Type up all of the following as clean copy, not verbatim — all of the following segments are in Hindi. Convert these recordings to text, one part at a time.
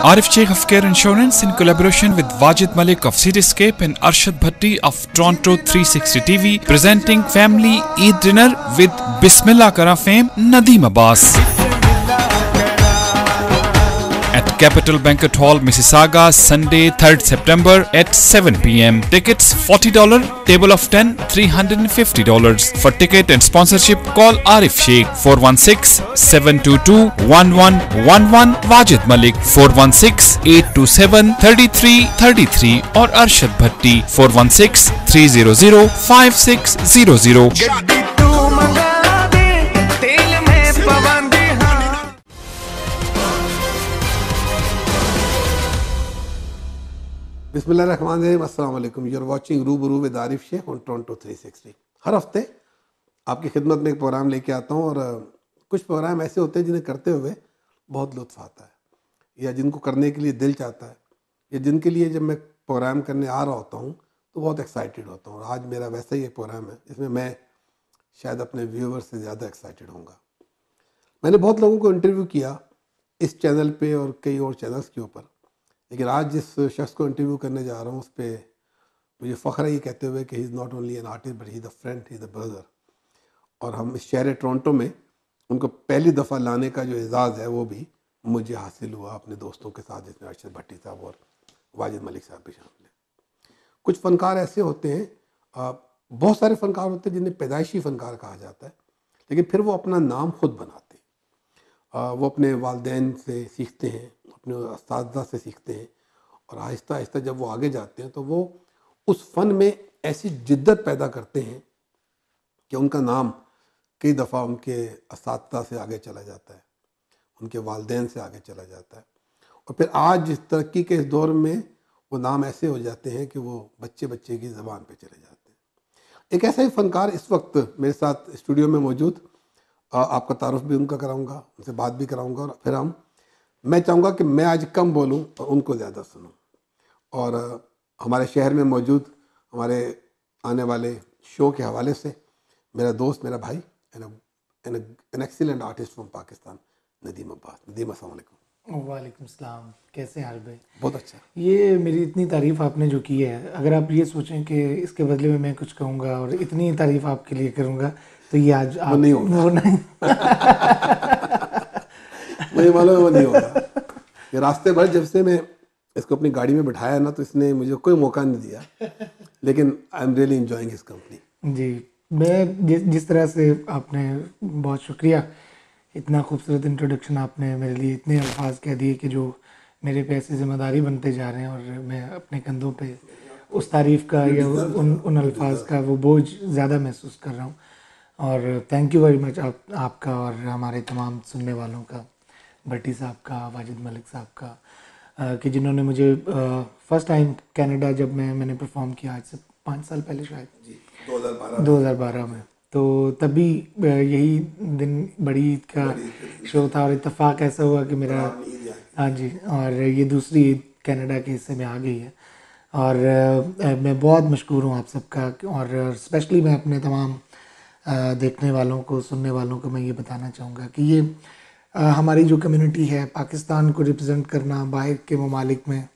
Arif Sheikh of Care Insurance in collaboration with Wajid Malik of Cityscape and Arshad Bhatti of Toronto 360 TV presenting Family Eid Dinner with Bismillah Kara fame Nadeem Abbas at Capital Banquet Hall, Mississauga, Sunday 3rd September at 7 p.m. Tickets $40, table of 10 $350. For ticket and sponsorship call Arif Sheikh 416-722-1111, Wajid Malik 416-827-3333 or Arshad Bhatti 416-300-5600. बिस्मिल्लाहिर्रहमानिर्रहीम, अस्सलाम वालेकुम। You are watching Rubaru with Arif Sheikh on Toronto 360। हर हफ्ते आपकी खिदमत में एक प्रोग्राम लेके आता हूँ और कुछ प्रोग्राम ऐसे होते हैं जिन्हें करते हुए बहुत लुत्फ़ आता है या जिनको करने के लिए दिल चाहता है या जिनके लिए जब मैं प्रोग्राम करने आ रहा होता हूँ तो बहुत एक्साइटेड होता हूँ। और आज मेरा वैसा ही एक प्रोग्राम है जिसमें मैं शायद अपने व्यूअर्स से ज़्यादा एक्साइटेड होऊंगा। मैंने बहुत लोगों को इंटरव्यू किया इस चैनल पे और कई और चैनल्स के ऊपर, लेकिन आज जिस शख्स को इंटरव्यू करने जा रहा हूँ उस पर मुझे फ़ख्र है ये कहते हुए कि he is not only an artist but he is the friend, he is the brother. और हम इस शहर टोरंटो में उनको पहली दफ़ा लाने का जो एजाज़ है वो भी मुझे हासिल हुआ अपने दोस्तों के साथ, जिसमें अरशद भट्टी साहब और वाजिद मलिक साहब भी शामिल हैं। कुछ फ़नकार ऐसे होते हैं, बहुत सारे फ़नकार होते हैं जिन्हें पैदाइशी फ़नकार कहा जाता है, लेकिन फिर वो अपना नाम खुद बनाते हैं। वो अपने वालिदैन से सीखते हैं, अपने उस्ताद से सीखते हैं और आहिस्ता आहिस्ता जब वो आगे जाते हैं तो वो उस फ़न में ऐसी जिद्दत पैदा करते हैं कि उनका नाम कई दफ़ा उनके उस्ताद से आगे चला जाता है, उनके वालिदैन से आगे चला जाता है और फिर आज इस तरक्की के इस दौर में वो नाम ऐसे हो जाते हैं कि वो बच्चे बच्चे की ज़बान पे चले जाते हैं। एक ऐसा ही फ़नकार इस वक्त मेरे साथ स्टूडियो में मौजूद, आपका तारुफ भी उनका कराऊँगा, उनसे बात भी कराऊँगा और फिर मैं चाहूँगा कि मैं आज कम बोलूँ और उनको ज़्यादा सुनूँ। और हमारे शहर में मौजूद हमारे आने वाले शो के हवाले से मेरा दोस्त, मेरा भाई, an excellent artist from Pakistan, Nadeem Abbas. Nadeem, अस्सलाम वालेकुम। वालेकुम सलाम, कैसे हाल भाई? बहुत अच्छा। ये मेरी इतनी तारीफ़ आपने जो की है, अगर आप ये सोचें कि इसके बदले में मैं कुछ कहूँगा और इतनी तारीफ़ आपके लिए करूँगा तो ये आज वो नहीं होगा। वो नहीं मुझे मालूम है वो नहीं होगा। ये रास्ते भर जब से मैं इसको अपनी गाड़ी में बिठाया ना तो इसने मुझे कोई मौका नहीं दिया, लेकिन I am really enjoying his company. जी, मैं जिस तरह से आपने, बहुत शुक्रिया, इतना खूबसूरत इंट्रोडक्शन आपने मेरे लिए, इतने अल्फाज कह दिए कि जो मेरे पे ऐसी ज़िम्मेदारी बनते जा रहे हैं और मैं अपने कंधों पे उस तारीफ़ का या उन अल्फाज का वो बोझ ज़्यादा महसूस कर रहा हूँ। और थैंक यू वेरी मच आपका और हमारे तमाम सुनने वालों का, भट्टी साहब का, वाजिद मलिक साहब का, कि जिन्होंने मुझे फ़र्स्ट टाइम कनाडा जब मैंने परफॉर्म किया आज से 5 साल पहले शायद, 2012 में, तो तभी यही दिन बड़ी ईद का शो था और इत्तेफाक ऐसा हुआ कि मेरा, हाँ जी, और ये दूसरी ईद कनाडा के हिस्से में आ गई है। और मैं बहुत मशकूर हूँ आप सबका और स्पेशली मैं अपने तमाम देखने वालों को, सुनने वालों को मैं ये बताना चाहूँगा कि ये हमारी जो कम्युनिटी है, पाकिस्तान को रिप्रेजेंट करना बाहर के ममालिक में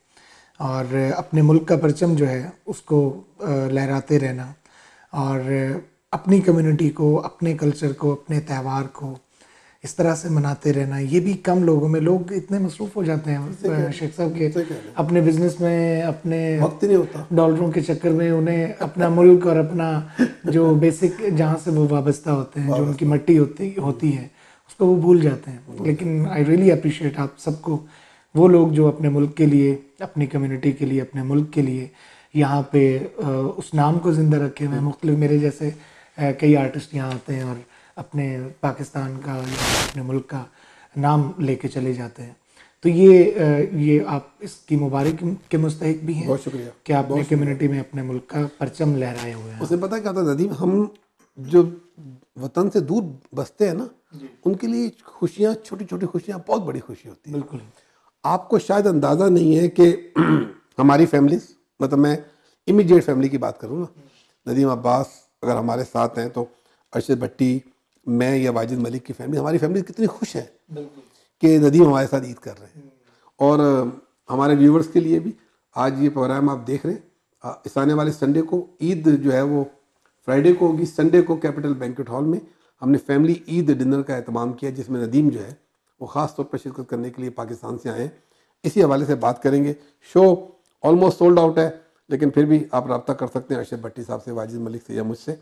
और अपने मुल्क का परचम जो है उसको लहराते रहना और अपनी कम्युनिटी को, अपने कल्चर को, अपने त्यौहार को इस तरह से मनाते रहना, ये भी कम लोगों में, लोग इतने मसरूफ़ हो जाते हैं शेख साहब के अपने बिजनेस में, अपने वक्त नहीं होता, डॉलरों के चक्कर में, उन्हें अपना मुल्क और अपना जो बेसिक जहाँ से वो वाबस्ता होते हैं, जो उनकी मट्टी होती है, उसको वो भूल जाते हैं। लेकिन आई रियली अप्रिशिएट आप सबको, वो लोग जो अपने मुल्क के लिए, अपनी कम्युनिटी के लिए, अपने मुल्क के लिए यहाँ पे उस नाम को ज़िंदा रखे हुए। मुख्तलिफ मेरे जैसे कई आर्टिस्ट यहाँ आते हैं और अपने पाकिस्तान का या अपने मुल्क का नाम लेके चले जाते हैं। तो ये आप इसकी मुबारक के मुस्तहिक भी हैं। बहुत शुक्रिया कि आपने कम्युनिटी में अपने मुल्क का परचम लहराए हुए हैं। उसे पता क्या था नदीम, हम जो वतन से दूर बसते हैं ना, उनके लिए खुशियाँ, छोटी छोटी खुशियाँ बहुत बड़ी खुशी होती है। बिल्कुल। आपको शायद अंदाज़ा नहीं है कि हमारी फैमिलीज, मतलब मैं इमीडिएट फैमिली की बात करूँ ना, नदीम अब्बास अगर हमारे साथ हैं तो अरशद भट्टी, मैं या वाजिद मलिक की फैमिली, हमारी फैमिली कितनी खुश है कि नदीम हमारे साथ ईद कर रहे हैं। और हमारे व्यूवर्स के लिए भी आज ये प्रोग्राम आप देख रहे हैं, इस आने वाले संडे को ईद जो है वो फ्राइडे को होगी, संडे को कैपिटल बैंक्वेट हॉल में हमने फैमिली ईद डिनर का एहतमाम किया, जिसमें नदीम जो है वो ख़ास तौर पर शिरकत करने के लिए पाकिस्तान से आए हैं। इसी हवाले से बात करेंगे। शो ऑलमोस्ट सोल्ड आउट है, लेकिन फिर भी आप रब्ता कर सकते हैं अरशद भट्टी साहब से, वाजिद मलिक से या मुझसे।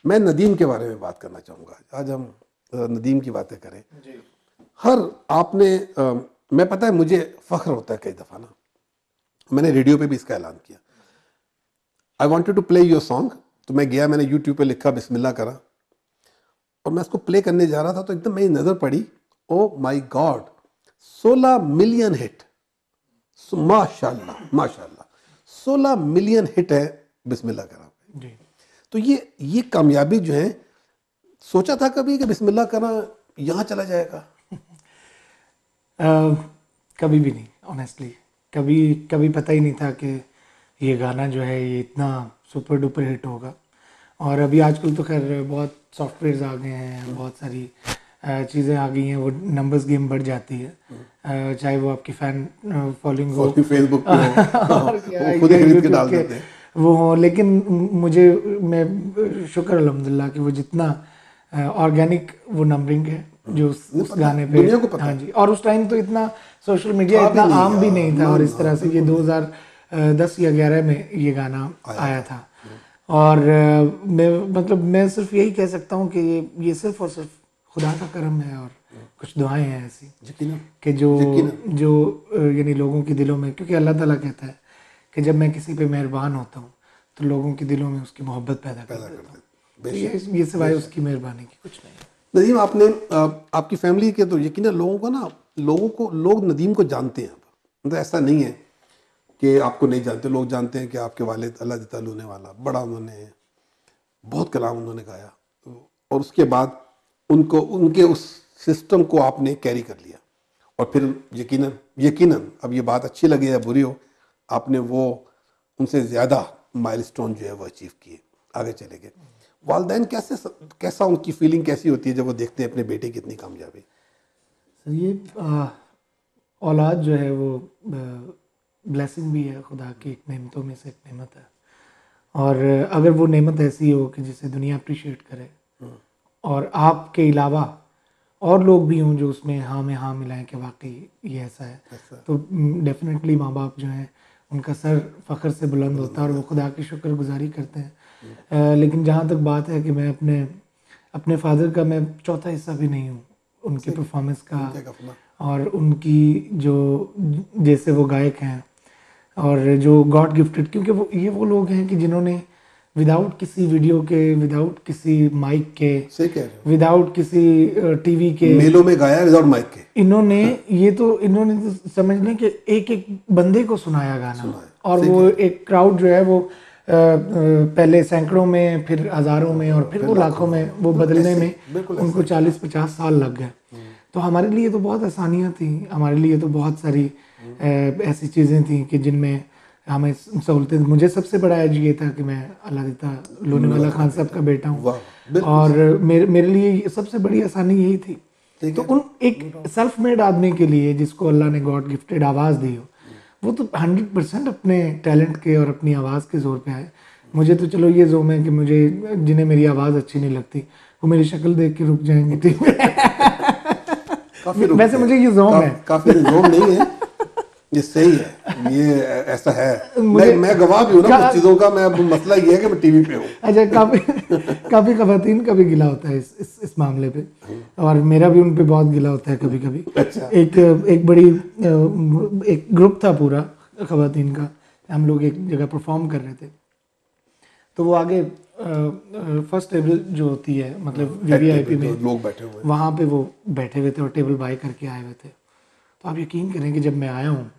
मैं नदीम के बारे में बात करना चाहूँगा। आज हम नदीम की बातें करें। हर आपने मैं पता है मुझे फ़ख्र होता है कई दफ़ा ना, मैंने रेडियो पे भी इसका ऐलान किया, I wanted to play your song. तो मैं गया, मैंने यूट्यूब पे लिखा बिस्मिल्लाह करा और मैं उसको प्ले करने जा रहा था तो एकदम मेरी नज़र पड़ी, ओ माई गॉड 16 मिलियन हिट, माशाल्लाह माशाल्लाह 16 मिलियन हिट है बिस्मिल्लाह करा पे। तो ये कामयाबी जो है, सोचा था कभी कि बिस्मिल्लाह करा यहाँ चला जाएगा? कभी भी नहीं, ऑनेस्टली कभी पता ही नहीं था कि ये गाना जो है ये इतना सुपर डुपर हिट होगा। और अभी आजकल तो खैर बहुत सॉफ्टवेयर्स आ गए हैं, बहुत सारी चीज़ें आ गई हैं, वो नंबर्स गेम बढ़ जाती है, चाहे वो आपकी फ़ैन फॉलोइंग हो, फेसबुक पे हो, खुद खरीद के डाल देते हैं वो हो। लेकिन मैं शुक्र अल्हम्दुलिल्लाह कि वो जितना ऑर्गेनिक वो नंबरिंग है जो उस गाने पे, दुनिया को पता हाँ जी। और उस टाइम तो इतना सोशल मीडिया इतना आम भी नहीं था, और इस तरह से ये 2010 या 11 में ये गाना आया था। और मैं सिर्फ यही कह सकता हूँ कि ये सिर्फ और सिर्फ खुदा का करम है और कुछ दुआएं हैं ऐसी कि जो यानी लोगों के दिलों में, क्योंकि अल्लाह ताला कहता है कि जब मैं किसी पे मेहरबान होता हूँ तो लोगों के दिलों में उसकी मोहब्बत पैदा कर देता हूँ। ये सिवाय उसकी मेहरबानी की कुछ नहीं है। नदीम, आपने आपकी फैमिली के तो यकीनन लोग नदीम को जानते हैं। मतलब ऐसा नहीं है कि आपको नहीं जानते, लोग जानते हैं कि आपके वालिद अल्लाह ताला होने वाला, बड़ा उन्होंने बहुत कलाम उन्होंने गाया, और उसके बाद उनके उस सिस्टम को आपने कैरी कर लिया, और फिर यकीनन अब ये बात अच्छी लगे या बुरी हो, आपने वो उनसे ज़्यादा माइलस्टोन जो है वो अचीव किए, आगे चले गए। वालिदैन कैसा उनकी फीलिंग कैसी होती है जब वो देखते हैं अपने बेटे की इतनी कामयाबी? सर ये औलाद जो है वो ब्लेसिंग भी है, खुदा की एक नेमतों में से एक नेमत है। और अगर वो नेमत ऐसी हो कि जिसे दुनिया अप्रिशिएट करे और आपके अलावा और लोग भी हों जो उसमें हाँ में हाँ मिलाएं कि वाकई ये ऐसा है, तो डेफिनेटली माँ बाप जो हैं उनका सर फ़ख्र से बुलंद होता है और वो खुदा की शुक्रगुजारी करते हैं। लेकिन जहाँ तक बात है कि मैं अपने फादर का मैं चौथा हिस्सा भी नहीं हूँ उनकी परफॉर्मेंस का, और उनकी जो जैसे वो गायक हैं और जो गॉड गिफ्टेड, क्योंकि वो लोग हैं कि जिन्होंने विदाउट किसी वीडियो के, विदाउट किसी माइक के, विदाउट किसी टीवी के, मेलों में गाया विदाउट माइक के, इन्होंने तो समझ लें कि एक एक बंदे को सुनाया गाना। और वो एक क्राउड जो है वो पहले सैकड़ों में, फिर हज़ारों में, और फिर वो लाखों में वो बदलने में उनको 40-50 साल लग गए। तो हमारे लिए तो बहुत आसानियाँ थी, हमारे लिए तो बहुत सारी ऐसी चीज़ें थी कि जिनमें हमें सहूलतें। मुझे सबसे बड़ा एज ये था कि मैं अल्लाह लोनेवाला खान साहब का बेटा हूँ, और मेरे लिए सबसे बड़ी आसानी यही थी। तो उन एक सेल्फ मेड आदमी के लिए जिसको अल्लाह ने गॉड गिफ्टेड आवाज़ दी हो, वो तो 100% अपने टैलेंट के और अपनी आवाज़ के जोर पे आए। मुझे तो चलो ये जोम है कि मुझे जिन्हें मेरी आवाज़ अच्छी नहीं लगती वो मेरी शक्ल देख के रुक जाएंगे, ठीक है। वैसे मुझे ये जोम है, काफी जोम नहीं है, ये सही है, ये ऐसा है। मैं गवाह भी हूँ ना कुछ चीज़ों का। मैं अब मसला ये है कि मैं टीवी पे हूँ। अच्छा, काफ़ी खवातीन का भी गिला होता है इस मामले पे, और मेरा भी उन पे बहुत गिला होता है कभी कभी। अच्छा। एक ग्रुप था पूरा खवातीन का, हम लोग एक जगह परफॉर्म कर रहे थे, तो वो आगे फर्स्ट टेबल जो होती है, मतलब वीवीआईपी में लोग बैठे हुए, वहाँ पे वो बैठे हुए थे और टेबल बाय करके आए हुए थे। तो आप यकीन करें कि जब मैं आया हूँ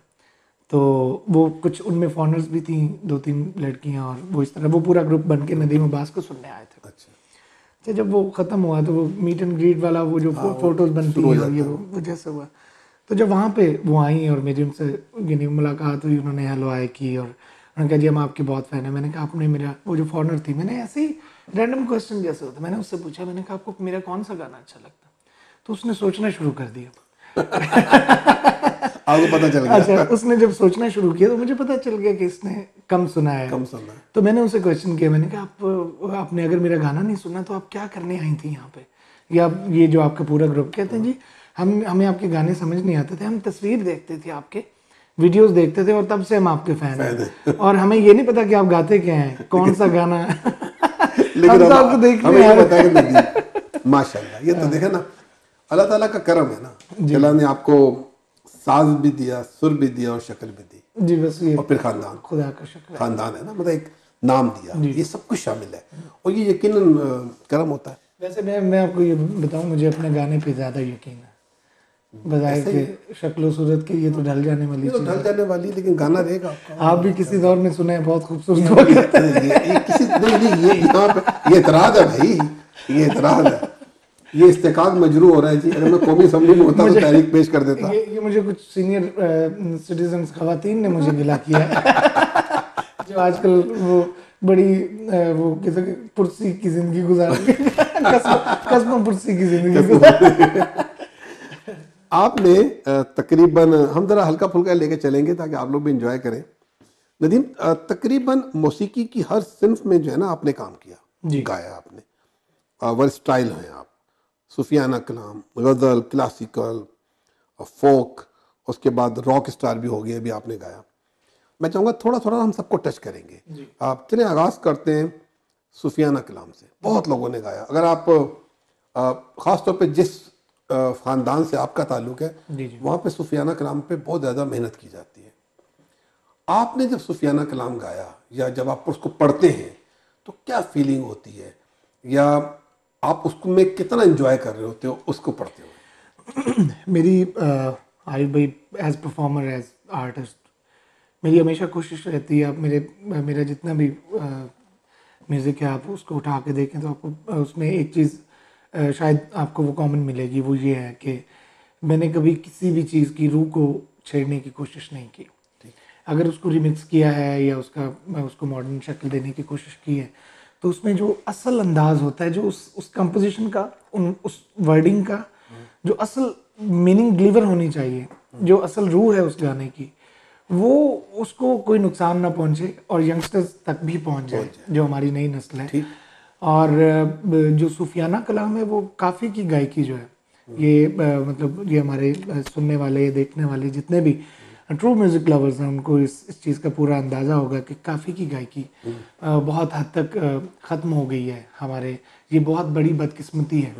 तो वो कुछ उनमें फॉरनर्स भी थी, 2-3 लड़कियाँ, और वो इस तरह वो पूरा ग्रुप बन के नदीम अब्बास को सुनने आए थे। अच्छा, जब वो ख़त्म हुआ तो वो मीट एंड ग्रीट वाला वो जो फोटोज़ बनती हैं और ये वो जैसे हुआ, तो जब वहाँ पे वो आई और मेरी उनसे यानी मुलाकात हुई, उन्होंने हेलो हाय की और उन्होंने कहा जी हम आपकी बहुत फ़ैन है। मैंने कहा आपने मेरा, वो जो फॉरनर थी, मैंने ऐसे ही रैंडम क्वेश्चन जैसे होता, मैंने उससे पूछा, मैंने कहा आपको मेरा कौन सा गाना अच्छा लगता, तो उसने सोचना शुरू कर दिया। आपको पता चल गया। अच्छा, उसने जब सोचना शुरू किया तो मुझे पता चल गया कि इसने कम सुना है। कम सुना है। तो मैंने उसे क्वेश्चन किया, मैंने कहा आपने अगर मेरा गाना नहीं सुना तो आप क्या करने आई थी यहाँ पे, या ये जो आपका पूरा ग्रुप। कहते हैं जी हमें आपके गाने समझ नहीं आते थे, हम तस्वीर देखते थे, आपके वीडियोस देखते थे और तब से हम आपके फैन हैं, और हमें ये नहीं पता कि आप गाते क्या हैं, कौन सा गाना है। लेकिन हम तो आपको देखने हमें आ ये रहे पता है कि नहीं, माशाल्लाह, ये तो देखे ना, अल्लाह ताला का करम है ना, अल्लाह ने आपको साज भी दिया, सुर भी दिया और शक्ल भी दी जी। बस ये और फिर खानदान, खुदा का शुक्र है। खानदान है ना, मतलब एक नाम दिया, ये सब कुछ शामिल है और ये यकीनन करम होता है। वैसे मैं आपको ये बताऊं, मुझे अपने गाने पे ज़्यादा यकीन है, बजाय के शक्ल सूरत के ये तो ढल जाने वाली ये तो चीज़ ढल जाने वाली, लेकिन गाना रहेगा आपका। आप भी किसी दौर में सुने हैं, बहुत खूबसूरत ये हुआ। किसी नहीं, ये यहाँ पे ये एतराज है भाई, ये एतराज है, ये इस्तेकाक मजरू हो रहा है जी। अगर मैं कौमी असम्बली में होता तो तहरीक पेश कर देता। ये मुझे कुछ सीनियर सिटीजन खवातीन ने मुझे गिला किया है, जो आजकल वो बड़ी वो किसी पुरसी की जिंदगी गुजार रही है, कस्बों पुरसी की जिंदगी गुजार। आपने तकरीबन, हम जरा हल्का फुल्का लेके चलेंगे ताकि आप लोग भी इंजॉय करें। नदीम, तकरीबन मौसीकी की हर सिन्फ में जो है ना आपने काम किया जी। गाया आपने, वर्सटाइल हैं आप, सूफियाना कलाम, गज़ल, क्लासिकल, फोक, उसके बाद रॉक स्टार भी हो गया, भी आपने गाया। मैं चाहूँगा थोड़ा थोड़ा हम सबको टच करेंगे। आप चलिए आगाज़ करते हैं सूफियाना कलाम से। बहुत लोगों ने गाया, अगर आप ख़ास तौर पे जिस ख़ानदान से आपका ताल्लुक़ है वहाँ पे सूफियाना कलाम पे बहुत ज़्यादा मेहनत की जाती है। आपने जब सूफियाना कलाम गाया या जब आप उसको पढ़ते हैं तो क्या फीलिंग होती है, या आप उसको में कितना एंजॉय कर रहे होते हो उसको पढ़ते हो? मेरी आई भाई एज परफॉर्मर, एज आर्टिस्ट, मेरी हमेशा कोशिश रहती है, आप मेरा जितना भी म्यूज़िक है आप उसको उठा के देखें तो आपको उसमें एक चीज़ शायद आपको वो कॉमन मिलेगी, वो ये है कि मैंने कभी किसी भी चीज़ की रूह को छेड़ने की कोशिश नहीं की। अगर उसको रिमिक्स किया है या उसको मॉडर्न शक्ल देने की कोशिश की है तो उसमें जो असल अंदाज होता है, जो उस कंपोजिशन का, उस वर्डिंग का जो असल मीनिंग डिलीवर होनी चाहिए, जो असल रूह है उस गाने की, वो उसको कोई नुकसान ना पहुंचे और यंगस्टर्स तक भी पहुंच जाए, जो हमारी नई नस्ल है। और जो सूफियाना कलाम है वो काफ़ी की गायकी जो है, ये मतलब ये हमारे सुनने वाले, देखने वाले जितने भी ट्रू म्यूज़िक लवर्स हैं उनको इस चीज़ का पूरा अंदाज़ा होगा कि काफ़ी की गायकी बहुत हद तक ख़त्म हो गई है हमारे। ये बहुत बड़ी बदकिस्मती है।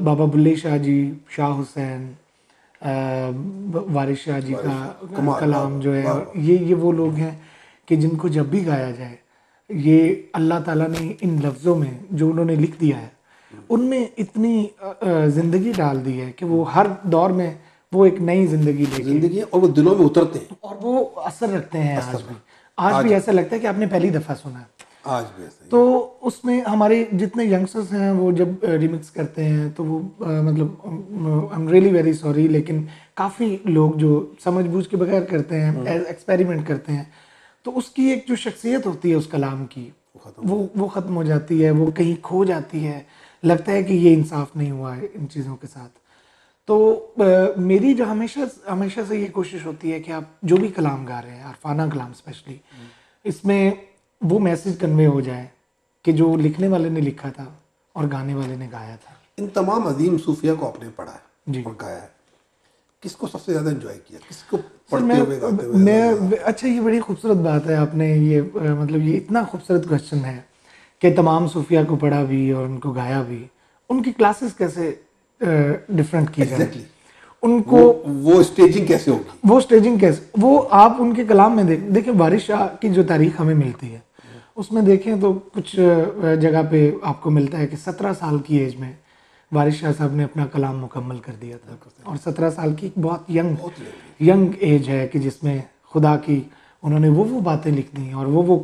बाबा बुल्ले शाह जी, शाह हुसैन, वारिस शाह जी का कलाम जो है, ये वो लोग हैं कि जिनको जब भी गाया जाए, ये अल्लाह ताला ने इन लफ्ज़ों में जो उन्होंने लिख दिया है उनमें इतनी ज़िंदगी डाल दी है कि वो हर दौर में वो एक नई ज़िंदगी लेके और वो दिलों में उतरते हैं और वो असर रखते हैं। आज भी ऐसा लगता है कि आपने पहली दफ़ा सुना है। आज भी ऐसा। तो उसमें हमारे जितने यंगस्टर्स हैं वो जब रिमिक्स करते हैं तो वो मतलब आई एम रियली वेरी सॉरी, लेकिन काफ़ी लोग जो समझबूझ के बगैर करते हैं, एक्सपेरिमेंट करते हैं, तो उसकी एक जो शख्सियत होती है उस कलाम की वो ख़त्म हो जाती है, वो कहीं खो जाती है। लगता है कि ये इंसाफ नहीं हुआ है इन चीज़ों के साथ। तो मेरी जो हमेशा से ये कोशिश होती है कि आप जो भी कलाम गा रहे हैं, अरफाना कलाम स्पेशली, इसमें वो मैसेज कन्वे हो जाए कि जो लिखने वाले ने लिखा था और गाने वाले ने गाया था। इन तमाम अजीम सूफिया को आपने पढ़ा है जी और गाया है, किसको सबसे ज़्यादा एंजॉय किया, किसको पढ़ते हुए गाते हुए? मैं अच्छा, ये बड़ी खूबसूरत बात है, आपने ये मतलब ये इतना खूबसूरत क्वेश्चन है कि तमाम सूफिया को पढ़ा भी और उनको गाया भी। उनकी क्लासेस कैसे डिफरेंट की जाए, उनको वो स्टेजिंग कैसे होगी, वो आप उनके कलाम में देखें। वारिस शाह की जो तारीख हमें मिलती है उसमें देखें तो कुछ जगह पे आपको मिलता है कि 17 साल की एज में वारिस शाह साहब ने अपना कलाम मुकम्मल कर दिया था। और 17 साल की बहुत यंग एज है कि जिसमें खुदा की उन्होंने वो बातें लिख दी और वो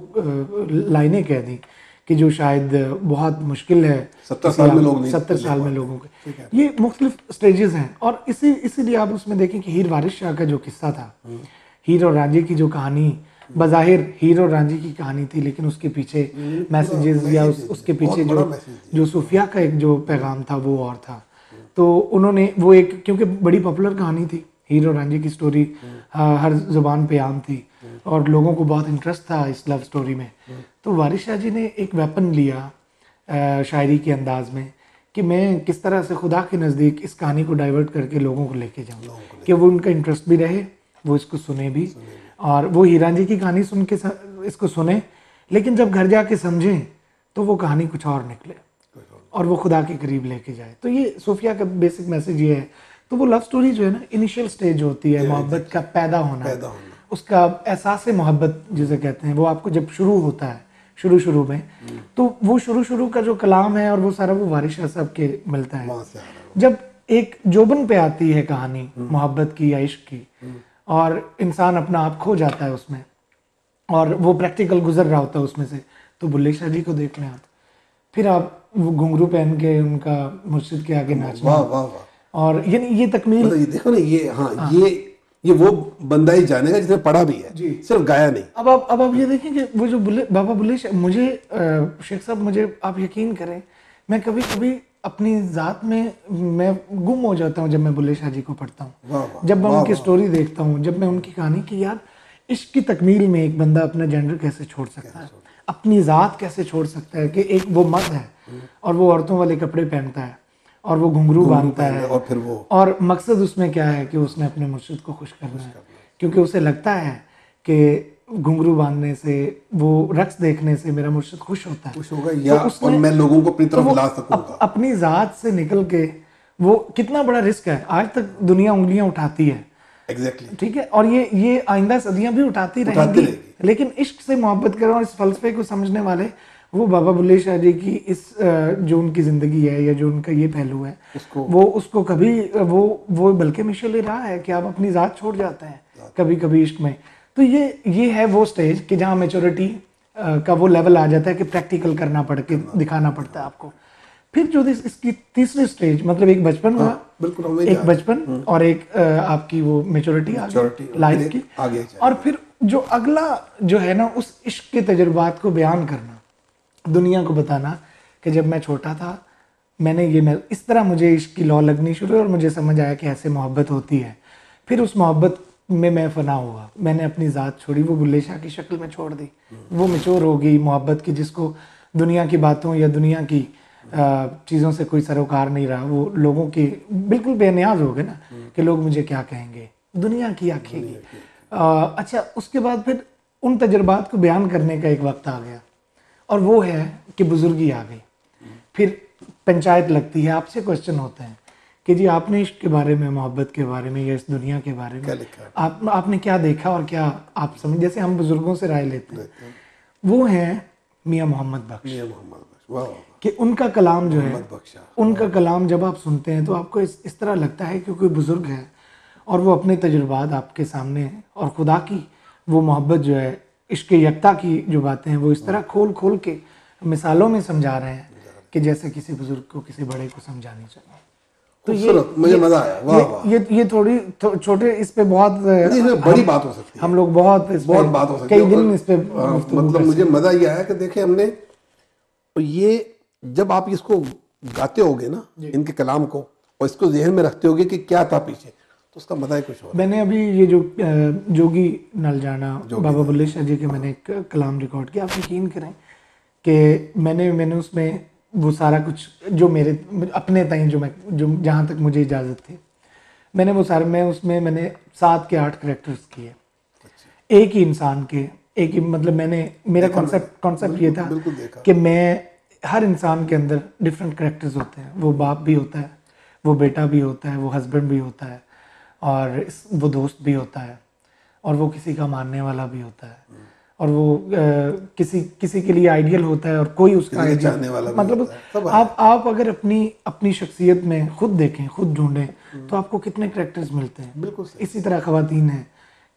लाइनें कह दी कि जो शायद बहुत मुश्किल है 70 साल में लोगों के। ये मुख्तलिफ स्टेजेस हैं और इसीलिए आप उसमें देखें कि हीर वारिस शाह का जो किस्सा था, हीर और रांझे की जो कहानी, बज़ाहिर हीर और रांझे की कहानी थी, लेकिन उसके पीछे मैसेजेस या उसके पीछे जो सूफिया का एक जो पैगाम था वो और था। तो उन्होंने वो एक, क्योंकि बड़ी पॉपुलर कहानी थी हीर और रांझी की स्टोरी हर जुबान पे आम थी और लोगों को बहुत इंटरेस्ट था इस लव स्टोरी में। तो वारिस शाह जी ने एक वेपन लिया शायरी के अंदाज में कि मैं किस तरह से खुदा के नज़दीक इस कहानी को डाइवर्ट करके लोगों को लेके जाऊँ कि वो उनका इंटरेस्ट भी रहे, वो इसको सुने भी और वो हीरान जी की कहानी सुन के इसको सुने, लेकिन जब घर जाके समझें तो वो कहानी कुछ और निकले और वो खुदा के करीब लेके जाए। तो ये सूफिया का बेसिक मैसेज ये है। तो वो लव स्टोरी जो है ना, इनिशियल स्टेज होती है मोहब्बत का पैदा होना, उसका एहसास मोहब्बत जिसे कहते हैं, वो आपको जब शुरू होता है शुरू में, तो वो शुरू का जो कलाम है और वो सारा वो वारिस शाह साहब के मिलता है। जब एक जोबन पे आती है कहानी मोहब्बत की या इश्क की और इंसान अपना आप खो जाता है उसमें और वो प्रैक्टिकल गुजर रहा होता है उसमें से, तो बुल्ले शाह जी को देख लें आप, फिर आप वो घुंघरू पहन के उनका मुर्शिद के आगे नाचना, और ये तकमील, मतलब ये देखो ना, ये हाँ ये वो बंदा ही जानेगा जिसने पढ़ा भी है, सिर्फ गाया नहीं। अब आप ये देखें कि वो जो बाबा बुल्ले शाह, मुझे शेख साहब, मुझे आप यकीन करें, मैं कभी कभी अपनी ज़ात में मैं गुम हो जाता हूँ जब मैं बुल्ले शाह जी को पढ़ता हूँ, जब मैं उनकी स्टोरी देखता हूँ, जब मैं उनकी कहानी की, यार इश्क की तकमील में एक बंदा अपना जेंडर कैसे छोड़ सकता है, अपनी ज़ात कैसे छोड़ सकता है, कि एक वो मर्द है और वो औरतों वाले कपड़े पहनता है और वो घुंघरू बांधता है, और फिर वो, और मकसद उसमें क्या है कि उसने अपने मुर्शिद को खुश करना है, क्योंकि उसे लगता है कि घुंघरू बांधने से, वो रक्स देखने से मेरा मुर्शिद खुश होता है, खुश होगा, या तो और मैं लोगों को अपनी तरफ ला सकूंगा। अपनी ज़ात से निकल के, वो कितना बड़ा रिस्क है, आज तक दुनिया उंगलियां उठाती है, एग्जैक्टली, ठीक है, और ये आइंदा सदियां भी उठाती रहेंगी, लेकिन इश्क से मोहब्बत करें और इस फलसफे को समझने वाले, वो बाबा बुल्ले शाह जी की इस जो उनकी ज़िंदगी है या जो उनका ये पहलू है, उसको कभी वो बल्कि मिशल रहा है कि आप अपनी ज़ात छोड़ जाते हैं कभी कभी इश्क में। तो ये है वो स्टेज कि जहाँ मैच्योरिटी का वो लेवल आ जाता है कि प्रैक्टिकल करना पड़ के दिखाना पड़ता है आपको। फिर जो इसकी तीसरी स्टेज, मतलब एक बचपन हुआ, एक बचपन और एक आपकी वो मैच्योरिटी आ गई लाइफ की, और फिर जो अगला जो है ना, उस इश्क के तजुर्बात को बयान करना, दुनिया को बताना कि जब मैं छोटा था मैंने इस तरह मुझे इश्क की लौ लगनी शुरू हुई और मुझे समझ आया कि ऐसे मोहब्बत होती है। फिर उस मोहब्बत में मैं फना हुआ, मैंने अपनी ज़ात छोड़ी, वो बुल्ले शाह की शक्ल में छोड़ दी, वो मैच्योर हो गई मोहब्बत की, जिसको दुनिया की बातों या दुनिया की चीज़ों से कोई सरोकार नहीं रहा, वो लोगों की बिल्कुल बेनियाज हो गए ना कि लोग मुझे क्या कहेंगे, दुनिया की आखेगी। अच्छा, उसके बाद फिर उन तजुर्बात को बयान करने का एक वक्त आ गया और वो है कि बुजुर्गी आ गई, फिर पंचायत लगती है, आपसे क्वेश्चन होते हैं कि जी आपने इश्क के बारे में, मोहब्बत के बारे में या इस दुनिया के बारे में आपने क्या देखा और क्या आप समझ, जैसे हम बुजुर्गों से राय लेते हैं, वो हैं मियाँ मोहम्मद बख्श, कि उनका कलाम जो है, उनका कलाम जब आप सुनते हैं तो आपको इस तरह लगता है कि कोई बुजुर्ग है और वो अपने तजुर्बात आपके सामने हैं, और खुदा की वो मोहब्बत जो है, इश्क यकता की जो बातें हैं, वो इस तरह खोल के मिसालों में समझा रहे हैं कि जैसे किसी बुजुर्ग को किसी बड़े को समझानी चाहिए। तो मुझे मजा आया, वाह। ये थोड़ी छोटे, इस पे बहुत बड़ी बात हो सकती है, हम लोग बहुत बात हो सकती है, कई दिन इस पे, मतलब मुझे मजा ये आया कि देखे हमने, तो ये जब आप इसको गाते होगे ना, इनके कलाम को, और इसको जहन में रखते होगे कि क्या था पीछे, तो उसका मजा ही कुछ और। मैंने अभी ये जो जोगी नल जाना बाबा बुल्ले शाह जी के मैंने एक कलाम रिकॉर्ड किया, आप यकीन करें कि मैंने उसमें वो सारा कुछ जो मेरे अपने ताईं जो जहाँ तक मुझे इजाज़त थी, मैंने वो सारे, मैंने 7 के 8 कैरेक्टर्स किए, एक ही इंसान के, एक ही, मतलब मेरा कॉन्सेप्ट ये था कि मैं, हर इंसान के अंदर डिफरेंट कैरेक्टर्स होते हैं, वो बाप भी होता है, वो बेटा भी होता है, वो हस्बैंड भी होता है, और वो दोस्त भी होता है, और वो किसी का मानने वाला भी होता है, और वो किसी के लिए आइडियल होता है और कोई उसका चाहने वाला, मतलब आप अगर अपनी शख्सियत में खुद देखें, खुद ढूंढें, तो आपको कितने कैरेक्टर्स मिलते हैं। बिल्कुल इसी तरह ख़वातीन है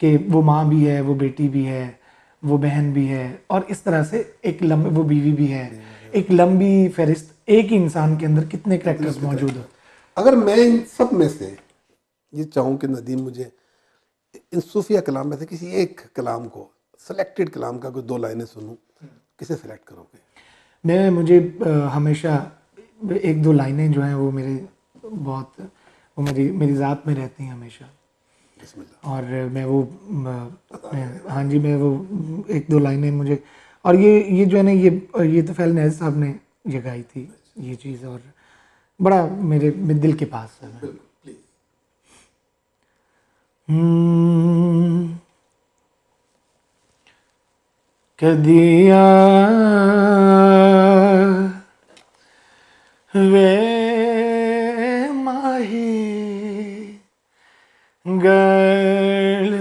कि वो माँ भी है, वो बेटी भी है, वो बहन भी है, और इस तरह से वो बीवी भी है, एक लंबी फहरिस्त, एक ही इंसान के अंदर कितने कैरेक्टर्स मौजूद हैं। अगर मैं इन सब में से ये चाहूँ कि नदीम मुझे इन सूफिया कलाम में से किसी एक कलाम को, सेलेक्टेड कलाम का कोई 2 लाइनें सुनूं, किसे सेलेक्ट करोगे? मुझे हमेशा 1-2 लाइनें जो हैं वो मेरे बहुत, वो मेरी ज़ात में रहती हैं हमेशा। बिस्मिल्लाह। और मैं वो हाँ जी, मैं वो एक दो लाइनें मुझे, और ये जो है ना, ये तो फैल नैज़ साहब ने ये गाई थी ये चीज़, और बड़ा मेरे दिल के पास है। बिल्कुल, प्लीज। कदिया वे माही गल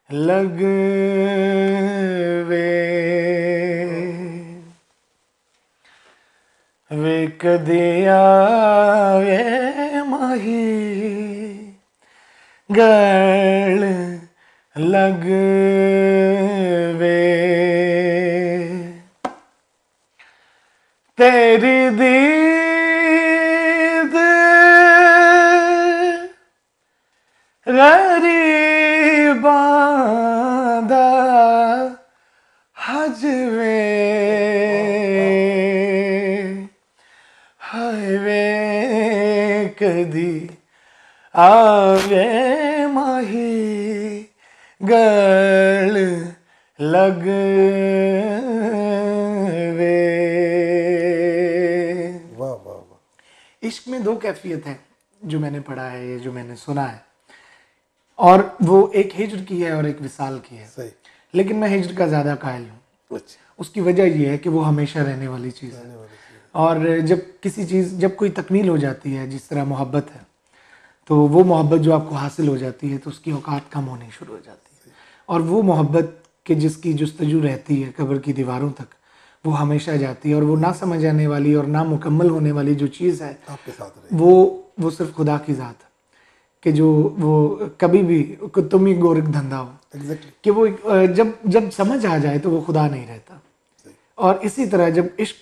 लग वे कदिया वे माही गल लग वे तेरी दीद गरीबां दा हज वे हाय वे कदी आवे माही गल लग वे। वाह वाह वाह। इश्क में दो कैफियत है जो मैंने पढ़ा है, ये जो मैंने सुना है, और वो एक हिज्र की है और एक विसाल की है। सही। लेकिन मैं हिज्र का ज़्यादा कायल हूँ। अच्छा। उसकी वजह ये है कि वो हमेशा रहने वाली चीज़ है, और जब कोई तकमील हो जाती है, जिस तरह मोहब्बत है, तो वो मोहब्बत जो आपको हासिल हो जाती है तो उसकी औकात कम होनी शुरू हो जाती है, और वो मोहब्बत के जिसकी जुस्तजू रहती है कब्र की दीवारों तक, वो हमेशा जाती है, और वो ना समझ आने वाली और ना मुकम्मल होने वाली जो चीज़ है आपके साथ रहे। वो सिर्फ खुदा की ज़ात है, कि जो वो कभी भी तुम ही गोरख धंधा हो, एग्जैक्टली। कि वो जब समझ आ जाए तो वो खुदा नहीं रहता। और इसी तरह जब इश्क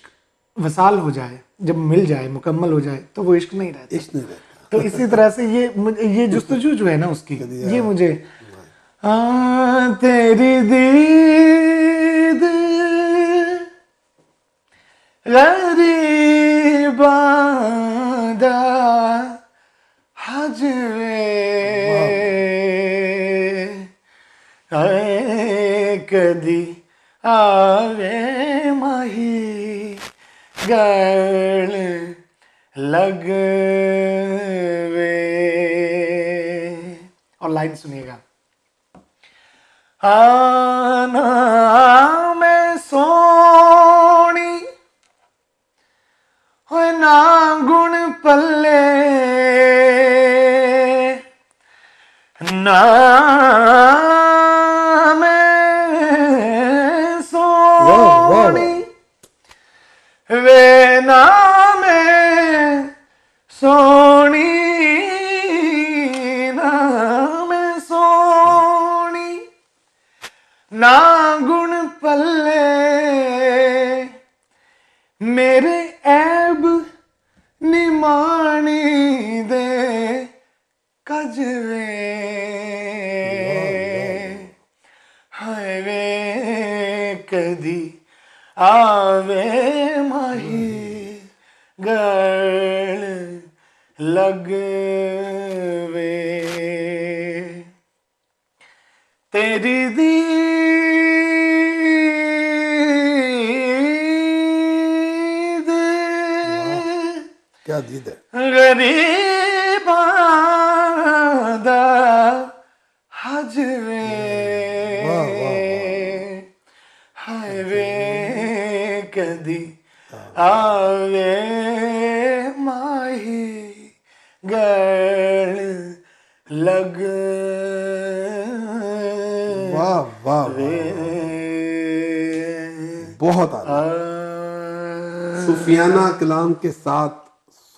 वसाल हो जाए, जब मिल जाए, मुकम्मल हो जाए, तो वो इश्क नहीं रहता। इश्क नहीं रहता। तो इसी तरह से ये जुस्तजू जो है ना उसकी, ये मुझे तेरी दीद गरीबां दा हज वे कदी आवे माही गल लग वे। और लाइन सुनिएगा। आना मैं सोनी हो ना गुण पल्ले, ना मैं सोनी वे ना मैं सोनी, ना मैं सोनी ना गुण पल्ले, मेरे ऐब निमानी दे कजवे हाय वे कदी आवे माही गल लग वे तेरी दीद क्या दीद है। गरीबां दा हज वे हाय वे कदी आवे माही गल लग वाह वाह वे। बहुत आला। सूफियाना कलाम के साथ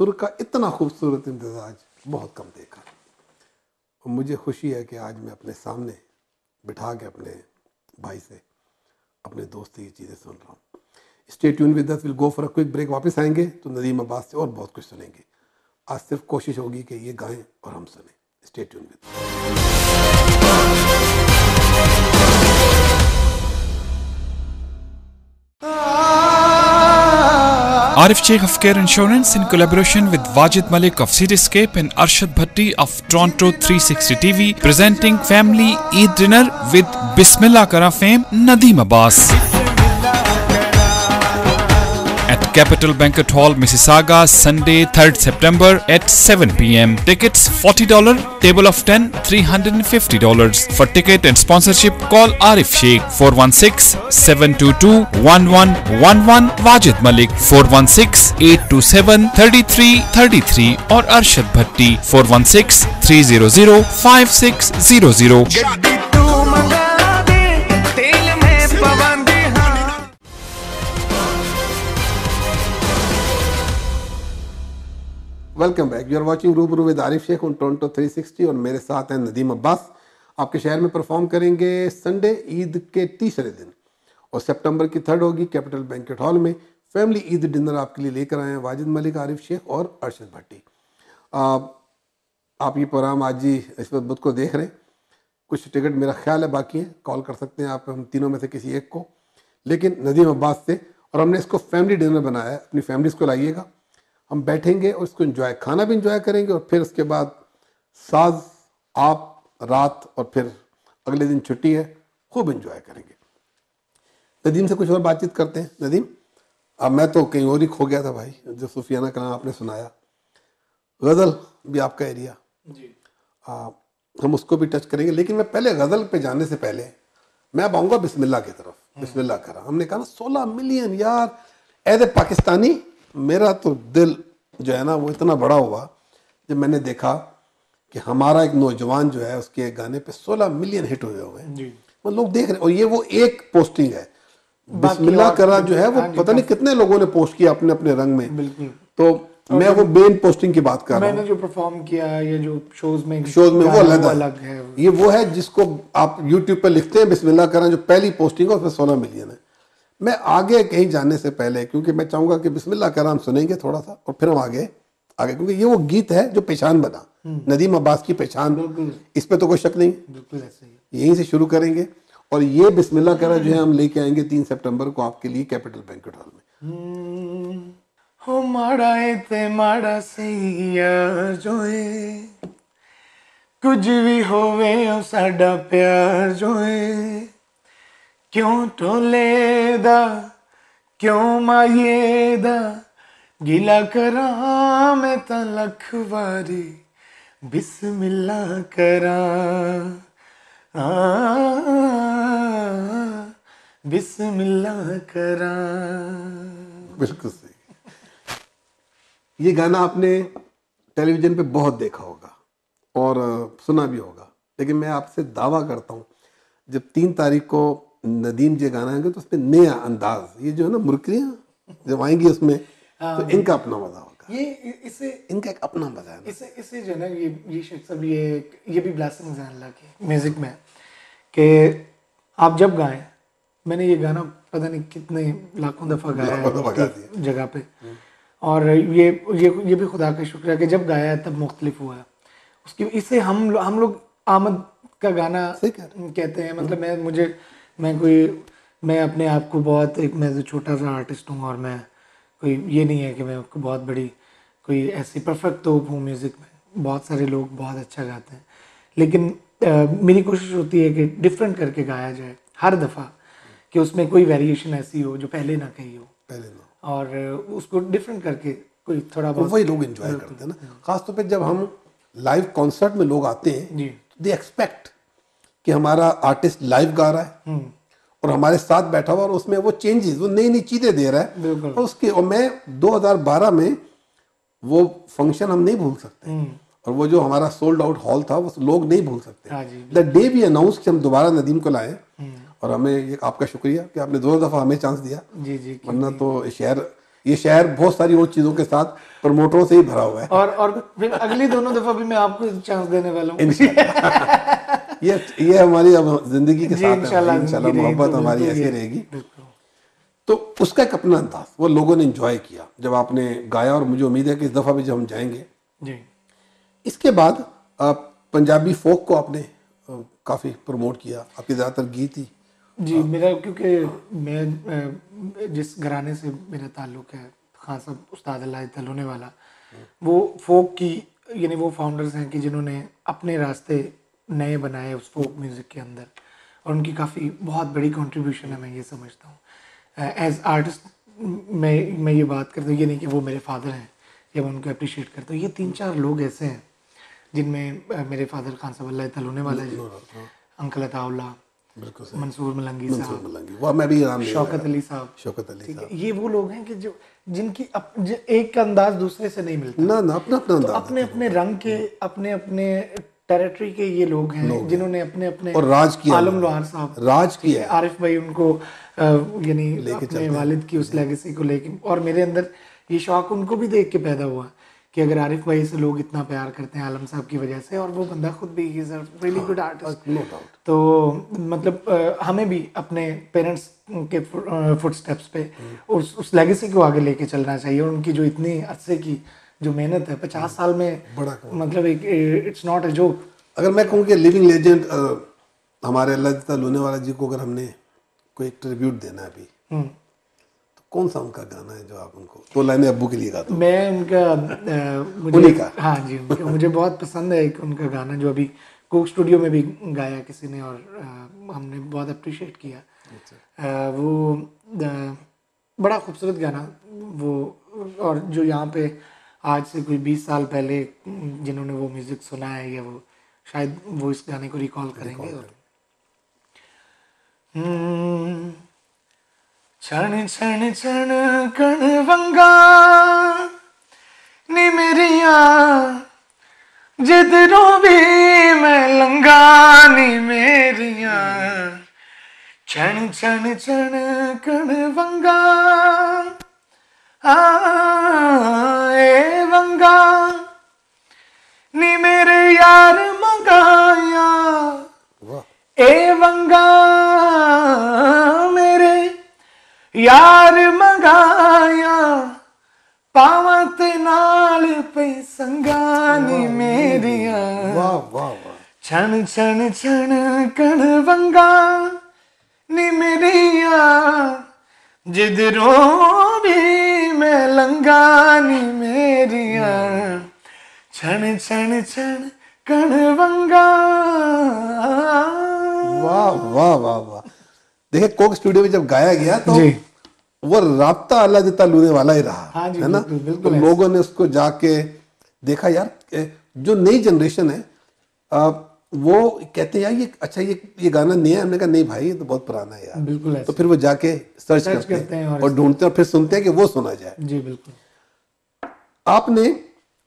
सुर का इतना खूबसूरत इम्तिजाज बहुत कम देखा, और मुझे खुशी है कि आज मैं अपने सामने बिठा के अपने भाई से, अपने दोस्त से ये चीज़ें सुन रहा हूँ। Stay tune with us, will go for a quick break. वापस आएंगे तो नदीम अब्बास से और बहुत कुछ सुनेंगे। आज सिर्फ कोशिश होगी कि ये गाएं और हम सुने। Stay tune with us. Arif Sheikh of Care Insurance in collaboration with Wajid Malik of Cityscape and Arshad Bhatti of Toronto 360 TV presenting Family Eid Dinner with Bismillah Kara fame Nadeem Abbas. At Capital Banquet Hall, Mississauga, Sunday, 3rd September at 7 p.m. Tickets $40, table of 10, $350. For ticket and sponsorship, call Arif Sheikh 416-722-1111, Wajid Malik 416-827-3333 or Arshad Bhatti 416-300-5600. Welcome back. You are watching Rubaru with Arif Sheikh on Toronto 360 और मेरे साथ हैं नदीम अब्बास। आपके शहर में परफॉर्म करेंगे संडे ईद के तीसरे दिन और सितंबर की 3rd होगी कैपिटल बैंकेट हॉल में। फैमिली ईद डिनर आपके लिए लेकर आए हैं वाजिद मलिक, आरिफ शेख और अरशद भट्टी। आप ये प्रोग्राम आज ही इस वक्त बुध को देख रहे हैं। कुछ टिकट मेरा ख्याल है बाकी हैं, कॉल कर सकते हैं आप हम तीनों में से किसी एक को, लेकिन नदीम अब्बास से। और हमने इसको फैमिली डिनर बनाया है, अपनी फैमिलीज को लाइएगा, हम बैठेंगे और इसको एंजॉय, खाना भी एंजॉय करेंगे और फिर उसके बाद साज आप रात और फिर अगले दिन छुट्टी है, खूब एंजॉय करेंगे। नदीम से कुछ और बातचीत करते हैं। नदीम, अब मैं तो कहीं और ही खो गया था भाई, जो सूफियाना कलाम आपने सुनाया, गज़ल भी आपका एरिया जी, हम उसको भी टच करेंगे। लेकिन मैं पहले गज़ल पे जाने से पहले मैं अब आऊँगा बिस्मिल्लाह की तरफ। बिस्मिल्लाह करा, हमने कहा ना 16 मिलियन यार, एज ए पाकिस्तानी मेरा तो दिल जो है ना वो इतना बड़ा हुआ जब मैंने देखा कि हमारा एक नौजवान जो है उसके गाने पे 16 मिलियन हिट हुए हुए हैं। वो लोग देख रहे हैं और ये वो एक पोस्टिंग है। बिस्मिल्लाह करा जो है वो पता नहीं कितने लोगों ने पोस्ट किया अपने अपने रंग में। तो मैं वो मेन पोस्टिंग की बात कर रहा हूँ। मैंने जो परफॉर्म किया ये जो शोज में वो अलग है। ये वो है जिसको आप यूट्यूब पर लिखते हैं बिस्मिल्लाह करा, जो पहली पोस्टिंग है उसमें 16 मिलियन है। मैं आगे कहीं जाने से पहले, क्योंकि मैं चाहूंगा कि बिस्मिल्लाह करा हम सुनेंगे थोड़ा सा और फिर हम आगे क्योंकि ये वो गीत है जो पहचान बना, नदीम अब्बास की पहचान, इस पे तो कोई शक नहीं। बिल्कुल ऐसे ही यहीं से शुरू करेंगे और ये बिस्मिल्लाह करा जो है हम लेके आएंगे 3 सितंबर को आपके लिए कैपिटल बैंक्वेट हॉल में। हो माड़ा ते माड़ा सही यार जो है, कुछ भी होवे ओ साडा प्यार जो है, क्यों टोले दा क्यों माये दा गिला करा मैं ता लख वारी बिस्मिल्लाह करा, बिस्मिल्लाह करा। बिल्कुल सही। ये गाना आपने टेलीविजन पे बहुत देखा होगा और सुना भी होगा, लेकिन मैं आपसे दावा करता हूँ जब 3 तारीख को नदीम जी गाना आएंगे तो उसमें नया अंदाज, ये जो है ना मुरकरियाँ जब आएंगी उसमें तो इनका अपना मजा होगा। ये इसे इनका एक अपना मजा है। इसे जो है ना ये सब ये भी ब्लेसिंग्स हैं अल्लाह के म्यूजिक में कि आप जब गाएं, मैंने ये गाना पता नहीं कितने लाखों दफ़ा गाया है जगह पे, और ये भी खुदा का शुक्र है कि जब गाया है तब मुख्तलिफ हुआ है उसकी। इसे हम लोग आमद का गाना कहते हैं। मतलब मैं अपने आप को बहुत मैं तो छोटा सा आर्टिस्ट हूँ और मैं कोई ये नहीं है कि मैं बहुत बड़ी कोई ऐसी परफेक्ट तोप हूँ म्यूज़िक में। बहुत सारे लोग बहुत अच्छा गाते हैं, लेकिन मेरी कोशिश होती है कि डिफरेंट करके गाया जाए हर दफ़ा, कि उसमें कोई वेरिएशन ऐसी हो जो पहले ना कही हो, और उसको डिफरेंट करके कोई थोड़ा बहुत वही लोग एंजॉय करते हैं ना। खासतौर पे जब हम लाइव कॉन्सर्ट में लोग आते हैं दे एक्सपेक्ट कि हमारा आर्टिस्ट लाइव गा रहा है और हमारे साथ बैठा हुआ और उसमें वो चेंजेस, वो नई नई चीज़ें दे रहा है। और मैं 2012 में वो फंक्शन हम नहीं भूल सकते, और वो जो हमारा सोल्ड आउट हॉल था वो लोग नहीं भूल सकते। द डे भी अनाउंस कि हम दोबारा नदीम को लाए, और हमें ये आपका शुक्रिया कि आपने 2 दफ़ा हमें चांस दिया। जी वरना तो ये शहर बहुत सारी और चीज़ों के साथ प्रमोटरों से ही भरा हुआ है। और फिर अगली दोनों दफ़ा भी मैं आपको चांस देने वाला हूँ। ये हमारी अब जिंदगी के साथ है, इंशाल्लाह मोहब्बत हमारी ऐसी रहेगी। तो उसका एक अपना अंदाज वो लोगों ने एंजॉय किया जब आपने गाया, और मुझे उम्मीद है कि इस दफ़ा भी जब हम जाएंगे। इसके बाद पंजाबी फोक को आपने काफ़ी प्रमोट किया, आपके ज़्यादातर गीत ही। जी मेरा, क्योंकि मैं जिस घराने से मेरा ताल्लुक़ है, खान साहब उस्ताद अल्लाह तआला वाला, वो फोक की यानी वो फाउंडर्स हैं कि जिन्होंने अपने रास्ते नए बनाए उस फोक म्यूज़िक के अंदर, और उनकी काफ़ी बहुत बड़ी कंट्रीब्यूशन है, मैं ये समझता हूँ एज आर्टिस्ट। मैं ये बात करता हूँ, ये नहीं कि वो मेरे फादर हैं या मैं उनको अप्रिशिएट करता हूँ, ये 3-4 लोग ऐसे हैं जिनमें मेरे फादर खान साहब अल्लाह तआला वाला जी, अंकल अताउल्ला, बिल्कुल सही। मंसूर मलंगी मंसूर साहब, मलंगी, वो मैं भी नाम ले शौकत रहा अली साहब, था। शौकत अली ठीक है, साहब, ये वो लोग हैं कि जो जिनकी एक का अंदाज दूसरे से नहीं मिलता। ना अपना अपना तो अंदाज अपने है। अपने रंग के, अपने अपने टेरिटरी के ये लोग हैं जिन्होंने अपने अपने और राज किया आलम उन्होंने। लोहार साहब, राज ठीक किया है, आरिफ भाई उनको यानी लेके अपने चलते हैं। वालिद की उस लेगेसी को लेके, और मेरे अंदर ये शौक उनको भी देख के पैदा हुआ कि अगर आरिफ भाई से लोग इतना प्यार करते हैं आलम साहब की वजह से, और वो बंदा खुद भी is a really good artist, no doubt. तो मतलब हमें भी अपने पेरेंट्स के फुटस्टेप्स पे उस लेगेसी को आगे लेके चलना चाहिए, और उनकी जो इतनी अरसे की जो मेहनत है 50 साल में, बड़ा मतलब एक इट्स नॉट अ जोक। अगर मैं कहूँ कि लिविंग लेजेंड हमारे अल्लाह ताला लोनेवाला जी को अगर हमने कोई एक ट्रिब्यूट देना है अभी, तो कौन सा उनका गाना है जो आप उनको 2 लाइनें अब्बू के लिए गा दो? मैं उनका मुझे उन्हीं का? हाँ जी, मुझे बहुत पसंद है एक उनका गाना जो अभी कोक स्टूडियो में भी गाया किसी ने, और हमने बहुत अप्रिशिएट किया। वो बड़ा खूबसूरत गाना वो, और जो यहाँ पे आज से कोई 20 साल पहले जिन्होंने वो म्यूज़िक सुना है, या वो शायद वो इस गाने को रिकॉल करेंगे। और छण छण छण कण वंगा नी मेरिया जिधरों भी मैं लंगा नी मेरिया, छण छण छण कण वंगा ए वंगा नी मेरे यार मंगाया, ए वंगा मेरे यार मंगाया, पावां ते नाल पे संगानी मेरिया, वाह वाह वाह। छण छण छण कण वंगा नी मेरिया, जिधरों भी मैं लंगा नी मेरिया, छण छण छण कण वंगा। वाह वाह वाह वाह। देखिए कोक स्टूडियो में जब गाया गया तो जी, वो राब्ता अल्लाह देता लूने वाला ही रहा। हाँ जी, है ना? बिल्कुल, तो बिल्कुल लोगों ने उसको जाके देखा यार, जो नई जनरेशन है वो कहते हैं यार ये अच्छा ये गाना नया है। हमने कहा नहीं भाई ये तो बहुत पुराना है यार। बिल्कुल तो ऐसे। फिर वो जाके सर्च करते हैं और ढूंढते हैं और फिर सुनते हैं कि वो सुना जाए। जी बिल्कुल। आपने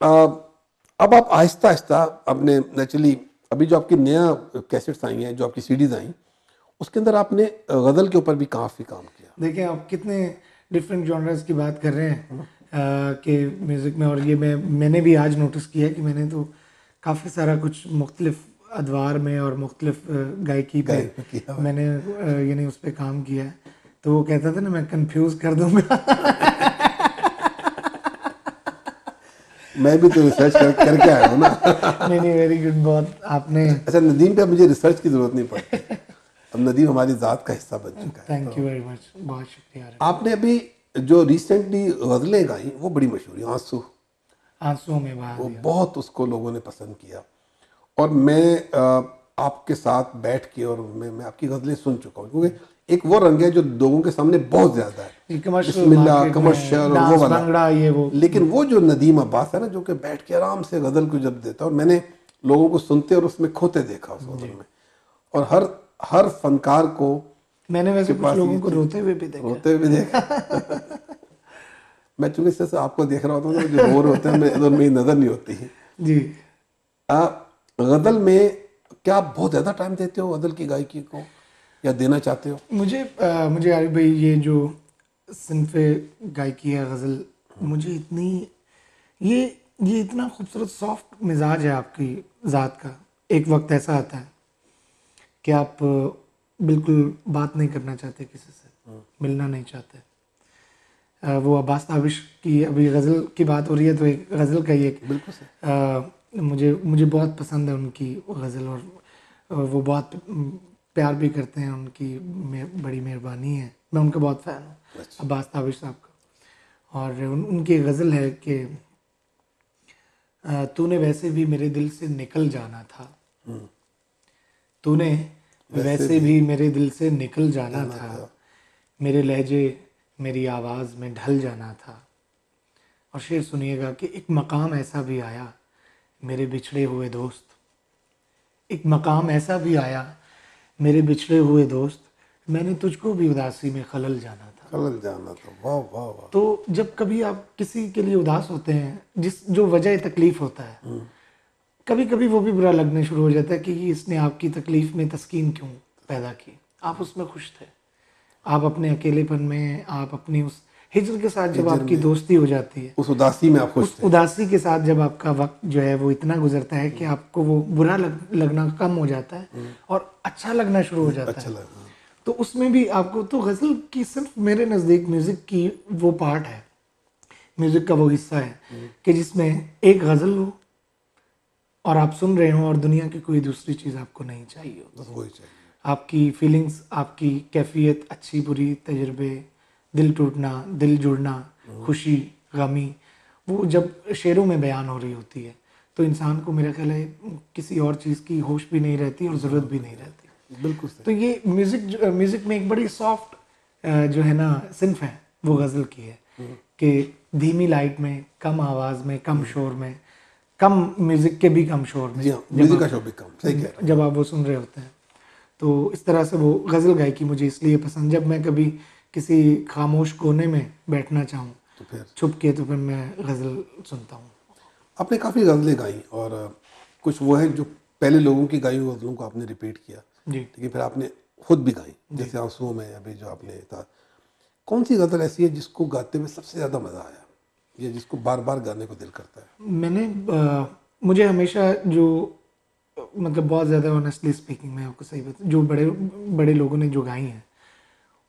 अब आप आहिस्ता आहिस्ता अपने नेचुरली अभी जो आपकी नया कैसेट्स आई हैं, जो आपकी सीडीज आई, उसके अंदर आपने गज़ल के ऊपर भी काफ़ी काम किया। देखिए आप कितने डिफरेंट जॉनर्स की बात कर रहे हैं कि म्यूज़िक में, और ये मैंने भी आज नोटिस किया कि मैंने तो काफ़ी सारा कुछ मुख्तलिफ अदवार में और मुख्तलिफ गायकी पे मैंने यानी उस पर काम किया है। तो वो कहता था ना मैं कंफ्यूज कर दूंगा। मैं भी तो रिसर्च करके आया हूँ ना। नहीं वेरी गुड, बहुत आपने। अच्छा नदीम पे अब मुझे रिसर्च की जरूरत नहीं पड़ती, अब नदीम हमारी ज़ात का हिस्सा बन चुका है। थैंक यू वेरी मच, बहुत शुक्रिया। आपने अभी जो रिसेंटली गज़लें गाई वो बड़ी मशहूर है, आंसुओं में बहा वो दिया। बहुत उसको लोगों ने पसंद किया, और मैं आपके साथ बैठ के और मैं आपकी गज़लें सुन चुका हूँ, क्योंकि एक वो रंग है जो लोगों के सामने बहुत ज़्यादा है, बिस्मिल्लाह कमर्शियल और वो वाला, ये वो। लेकिन वो जो नदीम अब्बास है ना जो कि बैठ के आराम से गज़ल को जब देता है, और मैंने लोगों को सुनते और उसमें खोते देखा उस गज़ल में, और हर फनकार को मैंने वैसे कुछ लोगों को रोते हुए भी देखा। मैं चूंकि से आपको देख रहा होता हूँ, जो रो रहे होते हैं मेरी नज़र नहीं होती है जी। गज़ल में क्या आप बहुत ज़्यादा टाइम देते हो गज़ल की गायकी को, या देना चाहते हो? मुझे आरिफ भाई ये जो सिन्फ़े गायकी है गज़ल, मुझे इतनी ये इतना खूबसूरत सॉफ्ट मिजाज है आपकी ज़ात का। एक वक्त ऐसा आता है कि आप बिल्कुल बात नहीं करना चाहते किसी से, मिलना नहीं चाहते। वो अब्बास ताबिश की अभी गज़ल की बात हो रही है, तो एक गज़ल का ही एक बिल्कुल मुझे बहुत पसंद है उनकी गज़ल, और वो बहुत प्यार भी करते हैं, उनकी बड़ी मेहरबानी है। मैं उनका बहुत फ़ैन हूँ, अब्बास ताबिश साहब का। और उनकी एक गज़ल है कि तूने वैसे भी मेरे दिल से निकल जाना था, तूने वैसे भी मेरे दिल से निकल जाना था, मेरे लहजे मेरी आवाज़ में ढल जाना था। और शेर सुनिएगा कि एक मकाम ऐसा भी आया मेरे बिछड़े हुए दोस्त, एक मकाम ऐसा भी आया मेरे बिछड़े हुए दोस्त, मैंने तुझको भी उदासी में खलल जाना था। खलल जाना था, वाह वाह वाह। तो जब कभी आप किसी के लिए उदास होते हैं, जो वजह तकलीफ होता है, कभी कभी वो भी बुरा लगने शुरू हो जाता है कि इसने आपकी तकलीफ में तस्कीन क्यों पैदा की। आप उसमें खुश थे, आप अपने अकेलेपन में, आप अपनी उस हिजर के साथ जब आपकी दोस्ती हो जाती है, उस उदासी में आप खुश थे। उदासी के साथ जब आपका वक्त जो है वो इतना गुजरता है कि आपको वो बुरा लगना कम हो जाता है और अच्छा लगना शुरू हो जाता है, तो उसमें भी आपको, तो गज़ल की सिर्फ मेरे नज़दीक म्यूज़िक की वो पार्ट है, म्यूज़िक का वो हिस्सा है कि जिसमें एक गज़ल हो और आप सुन रहे हो और दुनिया की कोई दूसरी चीज़ आपको नहीं चाहिए हो, बस वही चाहिए। आपकी फीलिंग्स, आपकी कैफियत, अच्छी बुरी तजुर्बे, दिल टूटना, दिल जुड़ना, खुशी, गमी, वो जब शेरों में बयान हो रही होती है तो इंसान को मेरा ख्याल है किसी और चीज़ की होश भी नहीं रहती और ज़रूरत भी नहीं रहती। बिल्कुल सही। तो ये म्यूज़िक में एक बड़ी सॉफ्ट जो है ना सिंफ है वो गज़ल की है कि धीमी लाइट में, कम आवाज़ में, कम शोर में, कम म्यूज़िक के भी कम शोर में, म्यूजिक का शोर भी कम, सही कह रहे हैं। जब आप वो सुन रहे होते हैं, तो इस तरह से वो गज़ल गायकी मुझे इसलिए पसंद, जब मैं कभी किसी खामोश कोने में बैठना चाहूँ तो फिर छुप के, तो फिर मैं गज़ल सुनता हूँ। आपने काफ़ी गज़लें गाई और कुछ वो है जो पहले लोगों की गाई हुई गज़लों को आपने रिपीट किया, जी, लेकिन फिर आपने खुद भी गाई, जैसे आंसुओं में अभी जो आपने था। कौन सी गज़ल ऐसी है जिसको गाते में सबसे ज़्यादा मज़ा आया या जिसको बार बार गाने को दिल करता है? मैंने मुझे हमेशा जो मतलब बहुत ज़्यादा ऑनेस्टली स्पीकिंग, मैं आपको सही बता, जो बड़े बड़े लोगों ने जो गाई हैं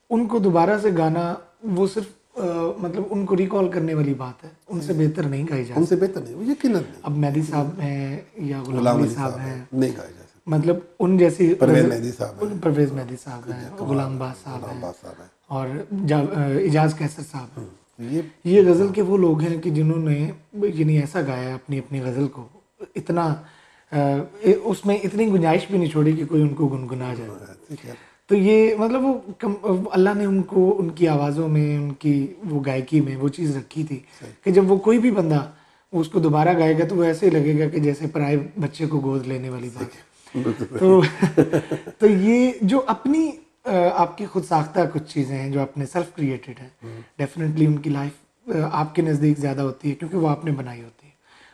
उनको दोबारा से गाना, वो सिर्फ मतलब उनको रिकॉल करने वाली बात है, उनसे बेहतर नहीं गाई जा उनसे बेहतर नहीं, यकीनन नहीं। अब मेहदी साहब हैं या गुलाम गुलाम अली अली साहब हैं, नहीं गाए जा सकते। मतलब उन जैसी परवेज़ मेहदी साहब हैं, परवेज़ मेहदी साहब हैं, गुलाम बास साहब गुलाम हैं बास साहब हैं, और इजाज़ कैसर साहब हैं। ये गज़ल के वो लोग हैं कि जिन्होंने यानी ऐसा गाया है अपनी अपनी गज़ल को, इतना उसमें इतनी गुंजाइश भी नहीं छोड़ी कि कोई उनको गुनगुना जाए। ठीक है। तो ये मतलब वो अल्लाह ने उनको उनकी आवाज़ों में, उनकी वो गायकी में वो चीज़ रखी थी कि जब वो कोई भी बंदा उसको दोबारा गाएगा तो वो ऐसे ही लगेगा कि जैसे पराए बच्चे को गोद लेने वाली बात है। तो ये जो अपनी आपकी खुद साख्ता कुछ चीज़ें हैं जो आपने सेल्फ क्रिएटेड हैं, डेफिनेटली उनकी लाइफ आपके नज़दीक ज़्यादा होती है क्योंकि वो आपने बनाई होती है,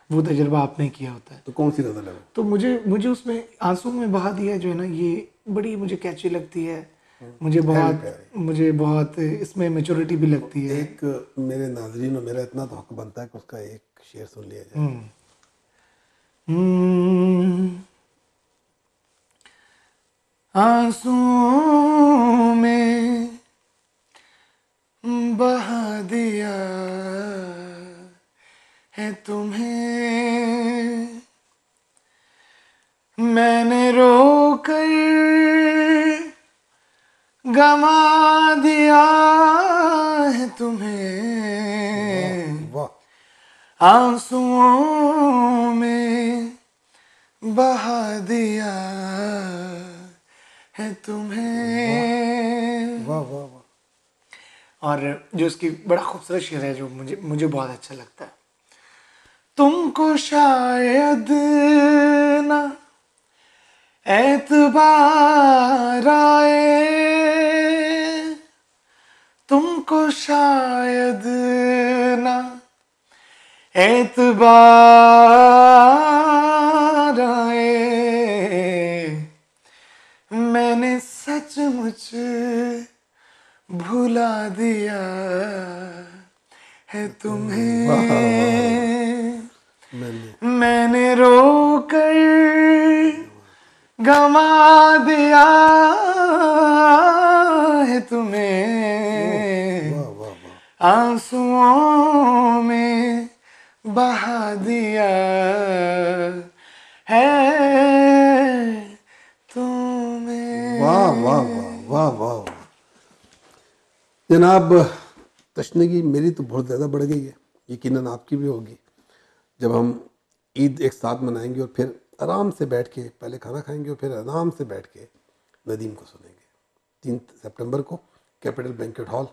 वो तजर्बा आपने किया होता है। तो कौन सी गज़ल है वो? तो मुझे उसमें आंसू में बहा दिया जो है ना, ये बड़ी मुझे कैची लगती है, मुझे बहुत इसमें मैच्योरिटी भी लगती है। एक मेरे नाज़रीन और मेरा इतना तो हक बनता है कि उसका एक शेर सुन लिया जाए। आंसुओं में बहा दिया है तुम्हें, मैंने रोकर गमा दिया है तुम्हें, वाह। आंसुओं में बहा दिया है तुम्हें। वाह वाह वाह। और जो इसकी बड़ा खूबसूरत शेर है जो मुझे बहुत अच्छा लगता है, तुमको शायद ना एतबार आए, तुमको शायद ना एतबार आए, मैंने सचमुच भुला दिया है तुम्हें, मैंने रोकर गमा दिया है तुम्हें, आंसुओं में बहा दिया है तुम्हें। वाह वाह वाह वाह वाह। जनाब, तशनगी मेरी तो बहुत ज़्यादा बढ़ गई है, यकीनन आपकी भी होगी, जब हम ईद एक साथ मनाएंगे और फिर आराम से बैठ के पहले खाना खाएंगे और फिर आराम से बैठ के नदीम को सुनेंगे 3 सितंबर को कैपिटल बैंक्वेट हॉल।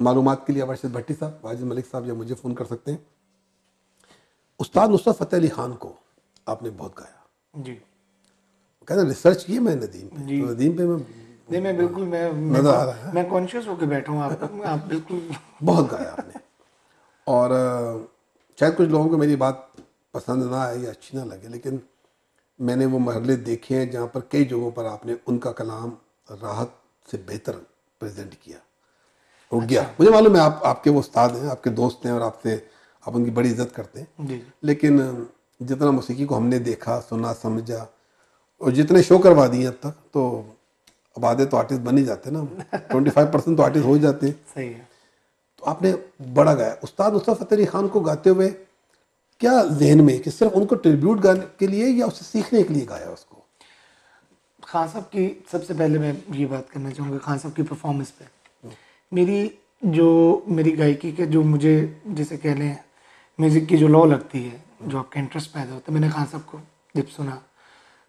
मालूमात के लिए वाजिद भट्टी साहब, वाजिद मलिक साहब या मुझे फ़ोन कर सकते हैं। उस्ताद नुसरत फ़तेह अली ख़ान को आपने बहुत गाया जी। कहना रिसर्च की है मैं नदीम पे, तो नदीम पे मैं बिल्कुल नजर आ रहा है, मैं कॉन्शियस होकर बैठा हूँ, आप बिल्कुल बहुत गाया आपने। और शायद कुछ लोगों को मेरी बात पसंद ना आए या अच्छी ना लगे, लेकिन मैंने वो महल्ले देखे हैं जहाँ पर कई जगहों पर आपने उनका कलाम राहत से बेहतर प्रेजेंट किया, हो गया। मुझे मालूम है आपके वो उस्ताद हैं, आपके दोस्त हैं और आप उनकी बड़ी इज्जत करते हैं जी। लेकिन जितना मौसीकी को हमने देखा, सुना, समझा और जितने शो करवा दिए अब तक, तो अब आधे तो आर्टिस्ट बन ही जाते हैं ना, 25% तो आर्टिस्ट हो ही जाते हैं। सही है। तो आपने बड़ा गाया। उस्ताद नुसरत फ़तेह अली ख़ान को गाते हुए क्या जहन में कि सिर्फ उनको ट्रिब्यूट गाने के लिए या उससे सीखने के लिए गाया उसको? खान साहब की सबसे पहले मैं ये बात करना चाहूँगा, खान साहब की परफॉर्मेंस पे मेरी गायकी के जो मुझे जैसे कह लें म्यूज़िक की जो लौ लगती है, जो आपका इंटरेस्ट पैदा होता है, मैंने खान साहब को जब सुना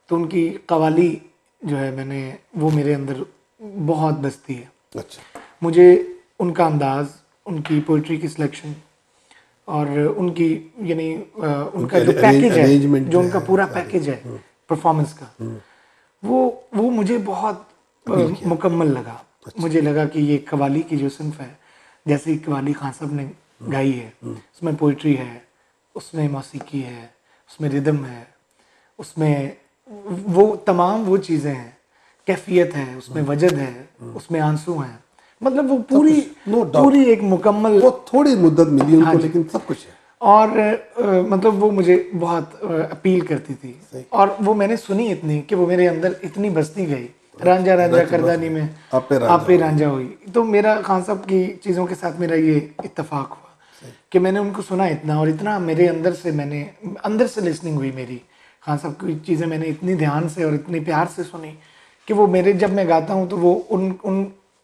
तो उनकी कवाली जो है वो मेरे अंदर बहुत बसती है। अच्छा। मुझे उनका अंदाज़, उनकी पोइट्री की सिलेक्शन और उनकी यानी उनका जो पैकेज है, जो उनका पूरा पैकेज है परफॉर्मेंस का, वो मुझे बहुत मुकम्मल लगा। मुझे लगा कि ये कवाली की जो सिंफ है, जैसे कवाली खान साहब ने गाई है, उसमें पोइट्री है, उसमें मौसीकी है, उसमें रिदम है, उसमें वो तमाम वो चीज़ें हैं, कैफियत है, उसमें वजद है, उसमें आंसू हैं, मतलब वो पूरी एक मुकम्मल, वो थोड़ी मुद्दत मिली उनको, लेकिन सब कुछ है। और मतलब वो मुझे बहुत अपील करती थी और वो मैंने सुनी इतनी कि वो मेरे अंदर इतनी बसती गई। रांझा रांझा करदानी में आप पे रांझा हुई। तो मेरा खान साहब की चीज़ों के साथ मेरा ये इत्तेफाक हुआ कि मैंने उनको सुना इतना और इतना मेरे अंदर से लिसनिंग हुई मेरी। खान साहब की चीज़ें मैंने इतनी ध्यान से और इतनी प्यार से सुनी कि वो मेरे, जब मैं गाता हूँ तो वो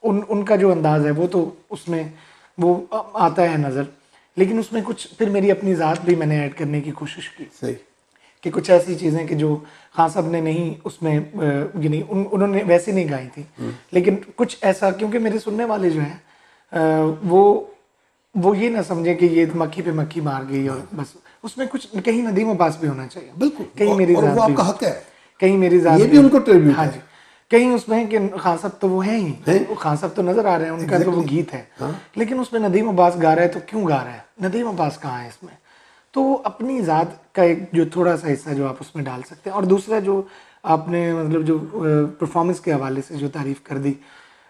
उनका जो अंदाज़ है वो तो उसमें वो आता है नज़र, लेकिन उसमें कुछ फिर मेरी अपनी ज़ात भी मैंने ऐड करने की कोशिश की। सही। कि कुछ ऐसी चीज़ें कि जो खान साहब ने नहीं उसमें यानी उन्होंने वैसे नहीं गाई थी, लेकिन कुछ ऐसा, क्योंकि मेरे सुनने वाले जो हैं वो ये ना समझे कि ये मक्खी पे मक्खी मार गई और बस, उसमें कुछ कहीं नदीम अब्बास भी होना चाहिए। बिल्कुल। कहीं मेरी ज़ात भी, आपका हक है, कहीं मेरी ज़ात ये भी उनको ट्रिब्यूट हाँ है। जी, कहीं उसमें कि खान साहब तो वो हैं ही, वो खान साहब तो नज़र आ रहे हैं, उनका तो वो गीत है, लेकिन उसमें नदीम अब्बास गा रहा है, तो क्यों गा रहा है? नदीम अब्बास कहाँ है इसमें? तो अपनी ज़ात का एक जो थोड़ा सा हिस्सा जो आप उसमें डाल सकते हैं। और दूसरा जो आपने मतलब जो परफॉर्मेंस के हवाले से जो तारीफ़ कर दी,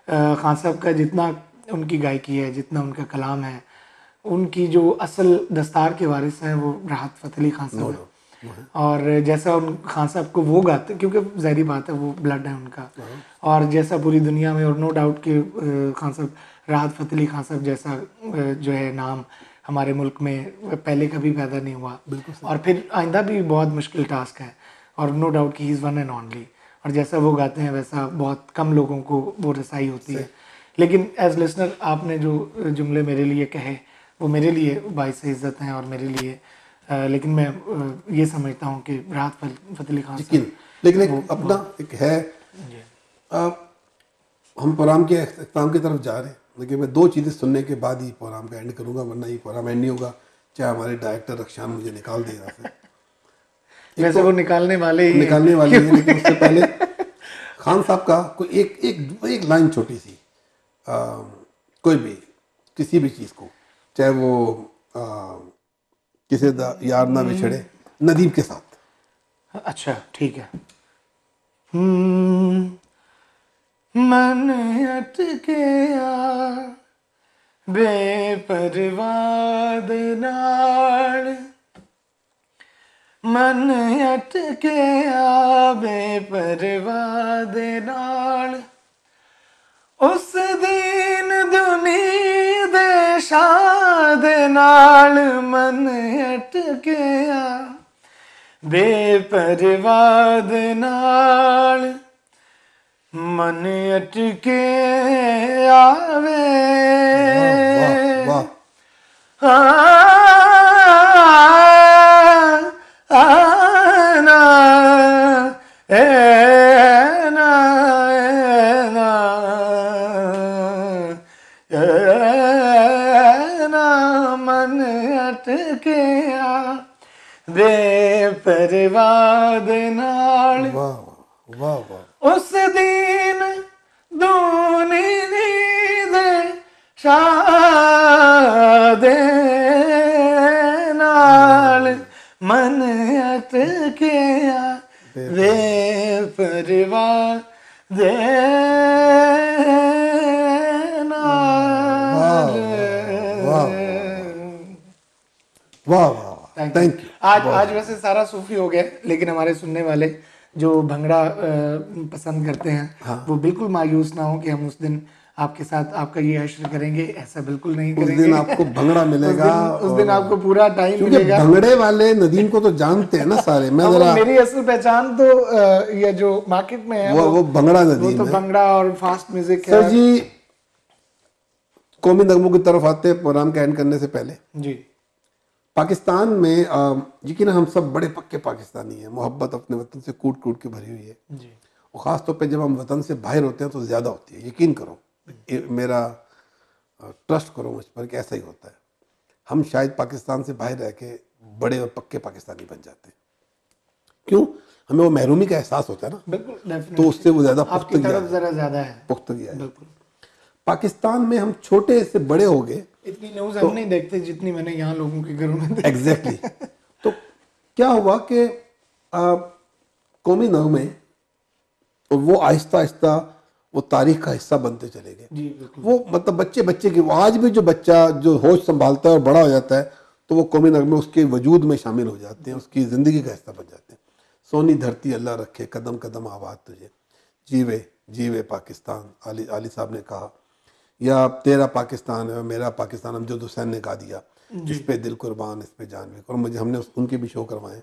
खान साहब का जितना उनकी गायकी है, जितना उनका कलाम है, उनकी जो असल दस्तार के वारिस हैं वो राहत फ़तेह अली ख़ान साहब है। और जैसा उन खान साहब को वो गाते, क्योंकि ज़ाहिरी बात है वो ब्लड है उनका, और जैसा पूरी दुनिया में, और नो डाउट कि खान साहब, राहत फ़तेह अली ख़ान साहब जैसा जो है नाम हमारे मुल्क में पहले कभी पैदा नहीं हुआ, और फिर आइंदा भी बहुत मुश्किल टास्क है, और नो डाउट कि he is one and only, और जैसा वो गाते हैं वैसा बहुत कम लोगों को वो रसाई होती है। लेकिन एज लिसनर आपने जो जुमले मेरे लिए कहे वो मेरे लिए बाइस इज़्ज़त हैं और मेरे लिए लेकिन मैं ये समझता हूँ कि राहत फ़तेह अली ख़ान साहब, लेकिन एक अपना एक है, हम प्रोग्राम के इख्तिताम की तरफ जा रहे हैं, लेकिन मैं 2 चीज़ें सुनने के बाद ही प्रोग्राम का एंड करूँगा, वरना ये प्रोग्राम एंड नहीं होगा, चाहे हमारे डायरेक्टर रक्षान मुझे निकाल दे यहाँ से। वैसे वो निकालने वाले हैं, लेकिन उससे पहले खान साहब का कोई एक लाइन छोटी सी, कोई भी किसी भी चीज़ को, चाहे वो किसी यार ना बिछड़े, नदीम के साथ। अच्छा ठीक है। मन अटकिया बेपरवाह दे नाल, मन अटकिया बेपरवाह दे नाल, उस दीन दुनी दे शाह दे नाल, मन अटकिया बेपरवाह दे नाल, मन अटके आवे वाह वाह आना एना एना एना मन अटके बेपरवाह दे नाल वाह वाह वाह उस दिन दूनी दे शादे नाल मन अटकिया बेपरवाह दे नाल। वाह वाह थैंक यू। आज वैसे सारा सूफी हो गया, लेकिन हमारे सुनने वाले जो भंगड़ा पसंद करते हैं वो बिल्कुल मायूस ना हो कि हम उस दिन आपके साथ आपका ये हश्र करेंगे, ऐसा बिल्कुल नहीं करेंगे। उस दिन आपको भंगड़ा मिलेगा, उस दिन आपको पूरा टाइम मिलेगा। भंगड़े वाले नदीम को तो जानते हैं ना सारे। मैं जरा मेरी असल पहचान तो ये जो मार्केट में है वो भंगड़ा नदीम वो तो भंगड़ा और फास्ट म्यूजिक है। सर जी कौमी नगमों की तरफ आते हैं प्रोग्राम के एंड करने से पहले। जी पाकिस्तान में यकीन हम सब बड़े पक्के पाकिस्तानी हैं, मोहब्बत अपने वतन से कूट कूट के भरी हुई है जी। और ख़ास तौर पे जब हम वतन से बाहर होते हैं तो ज़्यादा होती है। यकीन करो, मेरा ट्रस्ट करो मुझ पर कि ऐसा ही होता है। हम शायद पाकिस्तान से बाहर रह के बड़े और पक्के पाकिस्तानी बन जाते हैं। क्यों? हमें वो महरूमी का एहसास होता है ना, बिल्कुल, तो उससे वो ज़्यादा आपकी तरफ जरा ज़्यादा है, पुख्तगी है। बिल्कुल। पाकिस्तान में हम छोटे से बड़े हो गए, इतनी न्यूज़ हम नहीं देखते जितनी मैंने यहाँ लोगों के घरों में देखी। एग्जैक्टली तो क्या हुआ कि कौमी नगमे और वो आहिस्ता आहिस्ता वो तारीख का हिस्सा बनते चले गए। जी बिल्कुल। वो मतलब बच्चे की, वो आज भी जो बच्चा जो होश संभालता है और बड़ा हो जाता है तो वो कौमी नगमे उसके वजूद में शामिल हो जाते हैं, उसकी ज़िंदगी का हिस्सा बन जाते हैं। सोनी धरती अल्लाह रखे, कदम कदम आबाद तुझे, जीवे जीवे पाकिस्तान, आली साहब ने कहा, या तेरा पाकिस्तान है मेरा पाकिस्तान, अमजद हुसैन ने गा दिया, इस पे दिल कुर्बान इस पे जान भी। और मुझे हमने उनके भी शो करवाए।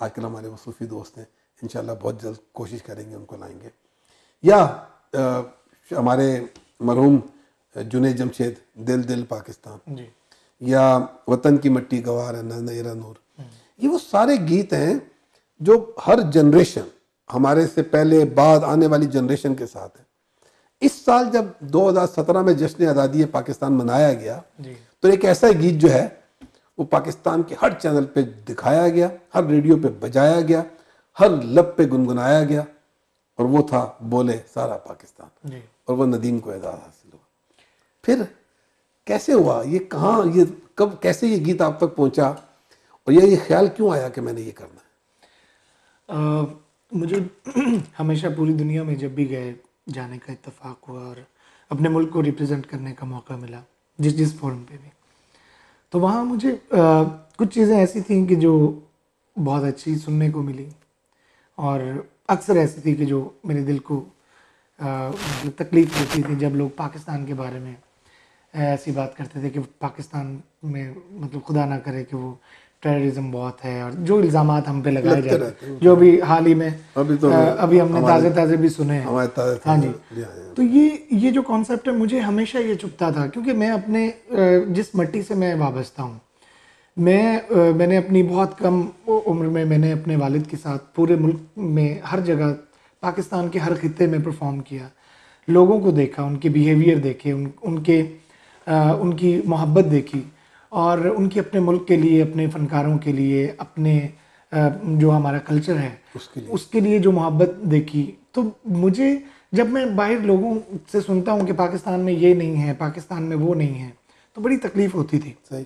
आजकल हमारे वो सूफी दोस्त हैं, इंशाल्लाह बहुत जल्द कोशिश करेंगे उनको लाएंगे। या हमारे मरहूम जुनैद जमशेद, दिल दिल पाकिस्तान जी। या वतन की मिट्टी गवार है नज़रा नूर, ये वो सारे गीत हैं जो हर जनरेशन, हमारे से पहले बाद आने वाली जनरेशन के साथ है। इस साल जब 2017 में जश्न आज़ादी पाकिस्तान मनाया गया तो एक ऐसा गीत जो है वो पाकिस्तान के हर चैनल पे दिखाया गया, हर रेडियो पे बजाया गया, हर लब पे गुनगुनाया गया, और वो था बोले सारा पाकिस्तान। और वो नदीम को एजाज़ हासिल हुआ। फिर कैसे हुआ ये, कहाँ ये, कब, कैसे ये गीत आप तक पहुँचा, और ये ख्याल क्यों आया कि मैंने ये करना है? मुझे हमेशा पूरी दुनिया में जब भी गए जाने का इत्तेफाक हुआ और अपने मुल्क को रिप्रेजेंट करने का मौका मिला जिस फोरम पे भी, तो वहाँ मुझे कुछ चीज़ें ऐसी थी कि जो बहुत अच्छी सुनने को मिली, और अक्सर ऐसी थी कि जो मेरे दिल को तकलीफ़ होती थी जब लोग पाकिस्तान के बारे में ऐसी बात करते थे कि पाकिस्तान में मतलब खुदा ना करे कि वो टेररिज्म बहुत है, और जो इल्ज़ामात हम पे लगाए जाते हैं, जो भी हाल ही में अभी हमने ताज़े भी सुने हैं। हाँ जी। तो ये जो कॉन्सेप्ट है मुझे हमेशा ये चुभता था, क्योंकि मैं अपने जिस मिट्टी से मैं वाबस्ता हूँ, मैंने अपनी बहुत कम उम्र में मैंने अपने वालिद के साथ पूरे मुल्क में हर जगह पाकिस्तान के हर खित्ते में परफॉर्म किया, लोगों को देखा, उनके बिहेवियर देखे, उनकी मोहब्बत देखी, और उनकी अपने मुल्क के लिए, अपने फ़नकारों के लिए, अपने जो हमारा कल्चर है उसके लिए जो मोहब्बत देखी। तो मुझे जब मैं बाहर लोगों से सुनता हूँ कि पाकिस्तान में ये नहीं है, पाकिस्तान में वो नहीं है, तो बड़ी तकलीफ़ होती थी। सही।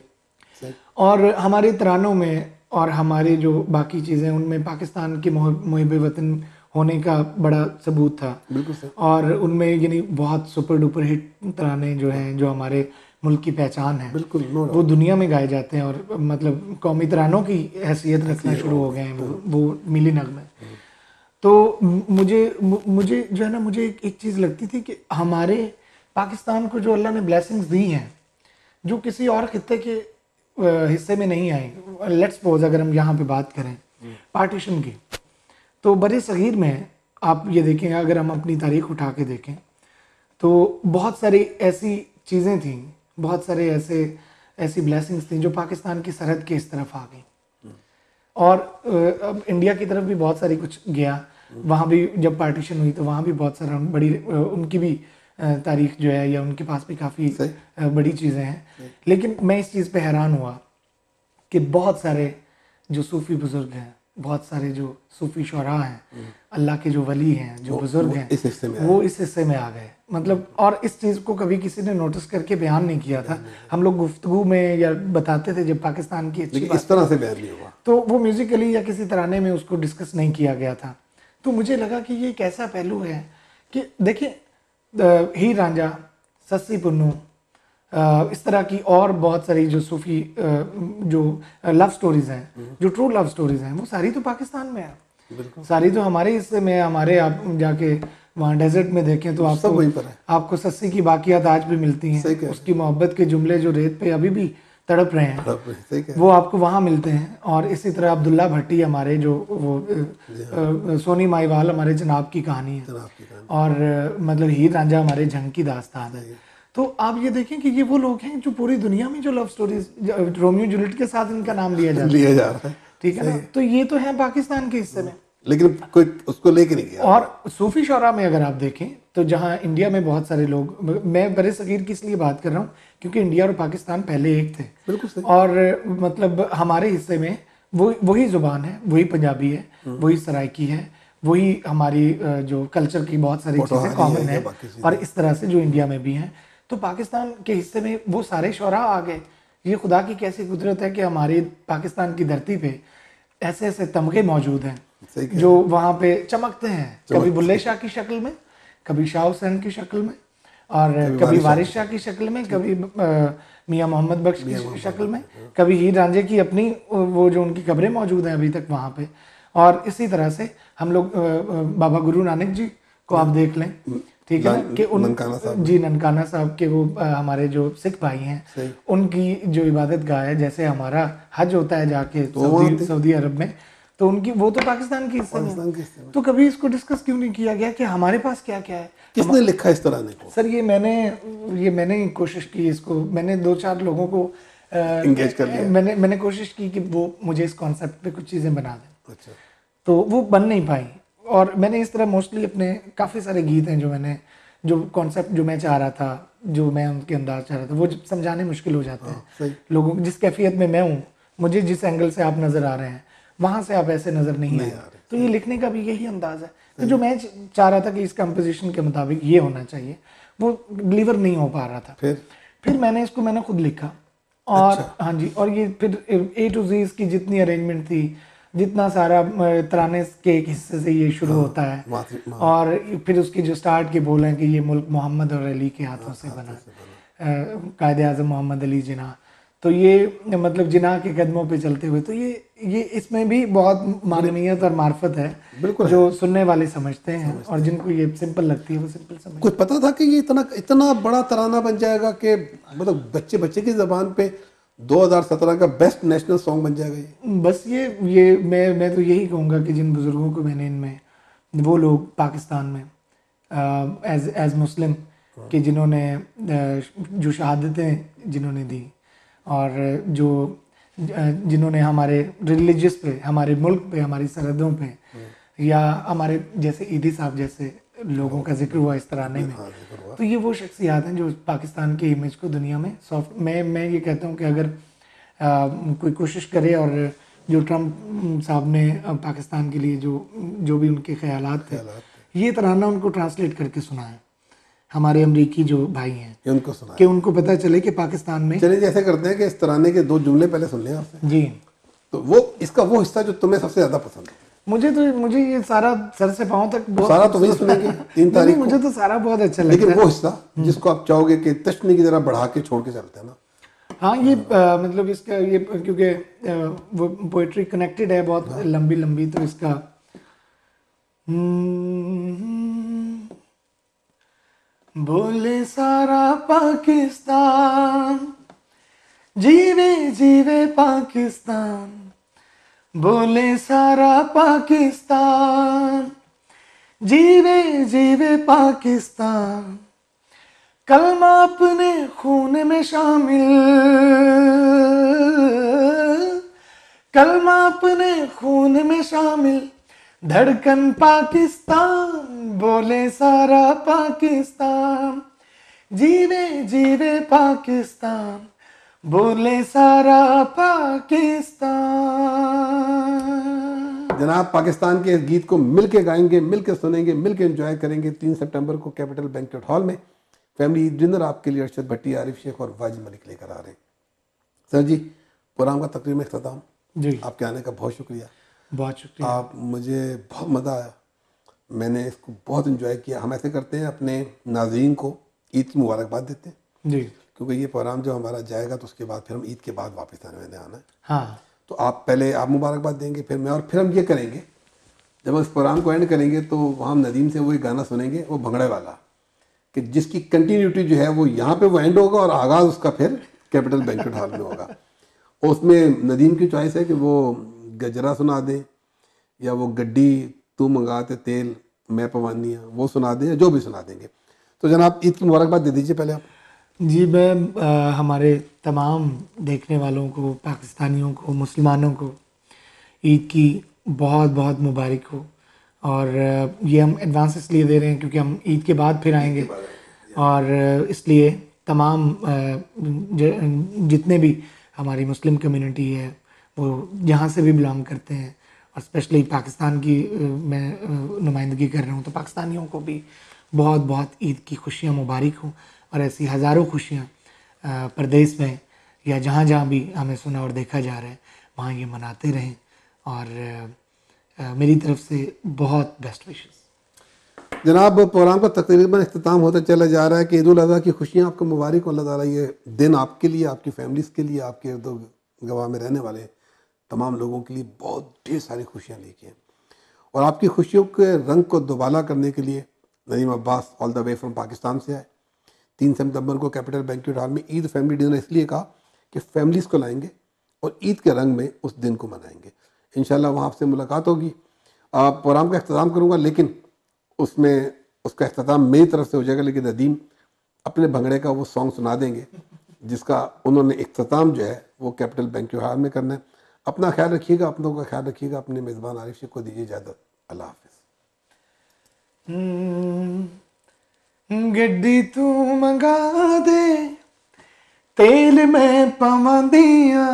और हमारे तरानों में और हमारे जो बाकी चीज़ें उनमें पाकिस्तान के मुहिब वतन होने का बड़ा सबूत था। बिल्कुल। और उनमें यानी बहुत सुपर डुपर हिट तराने जो हैं, जो हमारे मुल्क की पहचान है, बिल्कुल वो दुनिया में गाए जाते हैं, और मतलब कौमी तरानों की हैसियत रखना शुरू हो गए हैं वो मिली नगमे। तो मुझे जो है ना, मुझे एक चीज़ लगती थी कि हमारे पाकिस्तान को जो अल्लाह ने ब्लेसिंग्स दी हैं जो किसी और खित्ते के हिस्से में नहीं आई। लेट्स सपोज अगर हम यहाँ पे बात करें पार्टीशन की, तो बड़े सगीर में आप ये देखें, अगर हम अपनी तारीख उठा के देखें तो बहुत सारी ऐसी चीज़ें थी, बहुत सारे ऐसी ब्लेसिंग्स थी जो पाकिस्तान की सरहद के इस तरफ आ गई, और अब इंडिया की तरफ भी बहुत सारी कुछ गया। वहाँ भी जब पार्टीशन हुई तो वहाँ भी बहुत सारा बड़ी उनकी भी तारीख जो है, या उनके पास भी काफ़ी बड़ी चीज़ें हैं। लेकिन मैं इस चीज़ पे हैरान हुआ कि बहुत सारे जो सूफ़ी बुज़ुर्ग हैं, बहुत सारे जो सूफ़ी शुरा हैं, अल्लाह के जो वली हैं, जो बुज़ुर्ग हैं, वो इस हिस्से में आ गए। मतलब, और इस चीज़ को कभी किसी ने नोटिस करके बयान नहीं किया था। हम लोग गुफ्तगू में या बताते थे जब पाकिस्तान की अच्छी बात, इस तरह से बयान नहीं हुआ, तो वो म्यूज़िकली या किसी तराने में उसको डिस्कस नहीं किया गया था। तो मुझे लगा कि ये एक ऐसा पहलू है कि देखिए, हीर रांझा, सस्सी पुन्नू, इस तरह की और बहुत सारी जो सूफी जो लव स्टोरीज हैं, जो ट्रू लव स्टोरीज हैं, वो सारी तो पाकिस्तान में है, सारी तो हमारे हिस्से में है। हमारे आप जाके वहाँ डेजर्ट में देखें तो आपको सस्सी की बाकियात आज भी मिलती हैं, उसकी मोहब्बत के जुमले जो रेत पे अभी भी तड़प रहे हैं, वो आपको वहाँ मिलते हैं। और इसी तरह अब्दुल्ला भट्टी हमारे जो वो सोनी माईवाल हमारे जनाब की कहानी है, और मतलब हीर रांझा हमारे जंग की दास्तान है। तो आप ये देखें कि ये वो लोग हैं जो पूरी दुनिया में जो लव स्टोरीज, रोमियो जूलियट के साथ इनका नाम लिया जा रहा है, ठीक है ना। तो ये तो है पाकिस्तान के हिस्से में, लेकिन कोई उसको लेके नहीं गया। और सूफी शोरा में अगर आप देखें तो जहाँ इंडिया में बहुत सारे लोग, मैं बरे सगीर की इसलिए बात कर रहा हूँ क्योंकि इंडिया और पाकिस्तान पहले एक थे, बिल्कुल सही। और मतलब हमारे हिस्से में वही जुबान है, वही पंजाबी है, वही सराइकी है, वही हमारी जो कल्चर की बहुत सारी चीज़ें कॉमन है, और इस तरह से जो इंडिया में भी हैं। तो पाकिस्तान के हिस्से में वो सारे शोरा आ गए। ये खुदा की कैसी कुदरत है कि हमारी पाकिस्तान की धरती पे ऐसे ऐसे तमगे मौजूद हैं जो वहाँ पे चमकते हैं, कभी बुल्ले शाह की शक्ल में, कभी शाह हुसैन की शक्ल में, और कभी वारिस शाह की शक्ल में, कभी मियाँ मोहम्मद बख्श की शक्ल में, कभी हीर रांझे की अपनी वो जो उनकी कब्रें मौजूद हैं अभी तक वहाँ पे। और इसी तरह से हम लोग बाबा गुरु नानक जी को आप देख लें, ठीक है ना, कि ननकाना साहब के वो हमारे जो सिख भाई हैं, उनकी जो इबादत गाह है, जैसे हमारा हज होता है जाके सऊदी अरब में, तो उनकी वो तो पाकिस्तान की हिस्सा में। तो कभी इसको डिस्कस क्यों नहीं किया गया कि हमारे पास क्या क्या है? किसने लिखा इस तरह को? सर ये मैंने कोशिश की, इसको मैंने 2-4 लोगों को एंगेज कर लिया। मैंने कोशिश की कि वो मुझे इस कॉन्सेप्ट पे कुछ चीज़ें बना दें। अच्छा। तो वो बन नहीं पाई, और मैंने इस तरह मोस्टली अपने काफ़ी सारे गीत हैं जो कॉन्सेप्ट जो मैं चाह रहा था, जो मैं उनके अंदाज चाह रहा था, वो समझाने मुश्किल हो जाते हैं लोगों को। जिस कैफियत में मैं हूँ, मुझे जिस एंगल से आप नज़र आ रहे हैं, वहाँ से आप ऐसे नज़र नहीं आ रहे। तो ये लिखने का भी यही अंदाज है कि जो मैं चाह रहा था कि इस कंपोजिशन के मुताबिक ये होना चाहिए, वो डिलीवर नहीं हो पा रहा था। फिर मैंने खुद लिखा, और हाँ जी, और ये फिर A to Z इसकी जितनी अरेंजमेंट थी, जितना सारा तराने के एक हिस्से से ये शुरू होता है, और फिर उसकी जो स्टार्ट के बोल हैं कि ये मुल्क मोहम्मद और अली के हाथों से बना, कायदे आज़म मोहम्मद अली जिन्ना, तो ये मतलब जिन्ना के कदमों पे चलते हुए, तो ये इसमें भी बहुत मानवीयत और मार्फत है, जो सुनने वाले समझते हैं, और जिनको ये सिंपल लगती है वो सिंपल समझते हैं। कुछ पता था कि ये इतना बड़ा तराना बन जाएगा कि मतलब बच्चे की ज़बान पे 2017 का बेस्ट नेशनल सॉन्ग बन जाएगा ये? बस ये मैं तो यही कहूँगा कि जिन बुज़ुर्गों को मैंने इनमें, वो लोग पाकिस्तान में एज मुस्लिम कि जिन्होंने जो शहादतें जिन्होंने दी, और जिन्होंने हमारे रिलीजियस पे, हमारे मुल्क पे, हमारी सरहदों पे, या हमारे जैसे ईदी साहब जैसे लोगों का जिक्र हुआ इस तराने में, तो ये वो शख्सियात हैं जो पाकिस्तान के इमेज को दुनिया में सॉफ्ट, मैं ये कहता हूँ कि अगर कोई कोशिश करे, और जो ट्रम्प साहब ने पाकिस्तान के लिए जो भी उनके ख्यालात थे, ये तराना उनको ट्रांसलेट करके सुनाए, हमारे अमरीकी जो भाई हैं, उनको सुना कि उनको पता चले कि पाकिस्तान में, चलिए जैसे करते हैं कि इस तराने के 2 जुमले पहले सुन लें आपसे जी, तो वो इसका वो हिस्सा जो तुम्हें सबसे ज्यादा पसंद है। मुझे ये सारा सर से पांव तक बहुत, सारा तो वही सुनेंगे 3 तारीख को। मुझे तो सारा बहुत अच्छा लगता है, लेकिन वो हिस्सा जिसको आप चाहोगे कि तशनी की तरह बढ़ा के छोड़ के चलते हैं ना। हाँ, ये मतलब इसका ये क्योंकि वो पोइट्री कनेक्टेड है बहुत लंबी, तो इसका बोले सारा पाकिस्तान, जीवे जीवे पाकिस्तान, बोले सारा पाकिस्तान, जीवे जीवे पाकिस्तान, कलमा अपने खून में शामिल, कलमा अपने खून में शामिल, धड़कन पाकिस्तान, बोले सारा पाकिस्तान, जीवे जीवे पाकिस्तान, बोले सारा पाकिस्तान। जनाब, पाकिस्तान के इस गीत को मिल के गाएंगे, मिल के सुनेंगे, मिल के एंजॉय करेंगे। 3 सितंबर को कैपिटल बैंक्वेट हॉल में फैमिली ईद डिनर आपके लिए अरशद भट्टी, आरिफ शेख और वाजिद मलिक लेकर आ रहे हैं। सर जी, प्रोग्राम का तकरीबन इख्तिताम जी, आपके आने का बहुत शुक्रिया। बहुत शुक्रिया। आप, मुझे बहुत मज़ा आया, मैंने इसको बहुत इन्जॉय किया। हम ऐसे करते हैं, अपने नाज़रीन को ईद की मुबारकबाद देते हैं जी, क्योंकि ये प्रोग्राम जो हमारा जाएगा तो उसके बाद फिर हम ईद के बाद वापस आने है। हाँ, तो आप पहले आप मुबारकबाद देंगे, फिर मैं, और फिर हम ये करेंगे, जब हम इस प्रोग्राम को एंड करेंगे तो वहाँ हम नदीम से वही गाना सुनेंगे, वो भंगड़े वाला, कि जिसकी कंटिन्यूटी जो है वो यहाँ पे वो एंड होगा और आगाज़ उसका फिर कैपिटल बैंक्वेट हॉल में होगा। और उसमें नदीम की चॉइस है कि वो गजरा सुना दें या वो गड्डी तू मंगाते तेल मैं पवानियाँ वो सुना दें, या जो भी सुना देंगे। तो जनाब, ईद की मुबारकबाद दे दीजिए पहले आप। जी, मैं हमारे तमाम देखने वालों को, पाकिस्तानियों को, मुसलमानों को ईद की बहुत बहुत मुबारक हो। और ये हम एडवांस इसलिए दे रहे हैं क्योंकि हम ईद के बाद फिर आएंगे, और इसलिए तमाम जितने भी हमारी मुस्लिम कम्युनिटी है वो जहाँ से भी बिलोंग करते हैं, और स्पेशली पाकिस्तान की मैं नुमाइंदगी कर रहा हूँ, तो पाकिस्तानियों को भी बहुत बहुत ईद की खुशियाँ मुबारक हों। और ऐसी हज़ारों खुशियाँ प्रदेश में या जहाँ जहाँ भी हमें सुना और देखा जा रहा है वहाँ ये मनाते रहें। और मेरी तरफ से बहुत बेस्ट विशेस। जनाब, प्रोग्राम का तकरीबन इख्तिताम होता चला जा रहा है कि ईद उल अज़हा की खुशियाँ आपको मुबारक हो। अल्लाह ताला ये दिन आपके लिए, आपकी फैमिलीज़ के लिए, आपके इर्द गिर्द में रहने वाले तमाम लोगों के लिए बहुत ढेर सारी खुशियाँ लेके हैं। और आपकी खुशियों के रंग को दोबाला करने के लिए Nadeem Abbas all the way from Pakistan से आए। 3 सितंबर को कैपिटल बैंक्वेट हॉल में ईद फैमिली डिनर इसलिए कहा कि फैमिलीज़ को लाएंगे और ईद के रंग में उस दिन को मनाएंगे। इंशाल्लाह वहाँ आपसे मुलाकात होगी। प्रोग्राम का अख्तिताम करूँगा, लेकिन उसमें उसका अख्तिताम मेरी तरफ से हो जाएगा, लेकिन नदीम अपने भंगड़े का वो सॉन्ग सुना देंगे जिसका उन्होंने इख्तिताम जो है वो कैपिटल बैंक्वेट हॉल में करना है। अपना ख्याल रखिएगा, अपनों का ख्याल रखिएगा। अपने मेज़बान आरिफ शेख को दीजिए इजाज़त। अल्लाह हाफ़िज़। गड्डी तू मंगा दे, तेल मैं पवा दिया,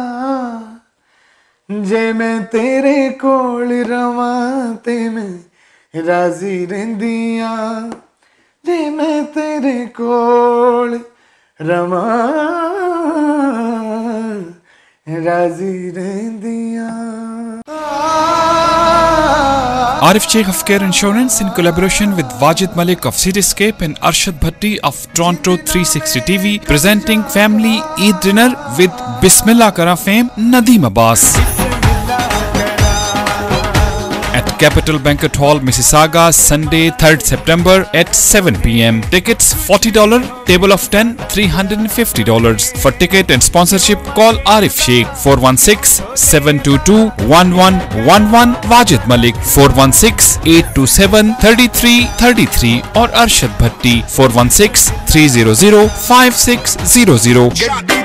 जे मैं तेरे कोल रवा ते मैं राजी रहंदिया, जे मैं तेरे कोल रवा राजी रहंदिया। Arif Sheikh of Care Insurance in collaboration with Wajid Malik of Cityscape and Arshad Bhatti of Toronto 360 TV presenting Family Eid Dinner with Bismillah Kara fame Nadeem Abbas at Capital Banquet Hall, Mississauga, Sunday 3rd September at 7 p.m. Tickets $40, table of 10, $350. For ticket and sponsorship, call Arif Sheikh 416-722-1111, Wajid Malik 416-827-3333 or Arshad Bhatti 416-300-5600.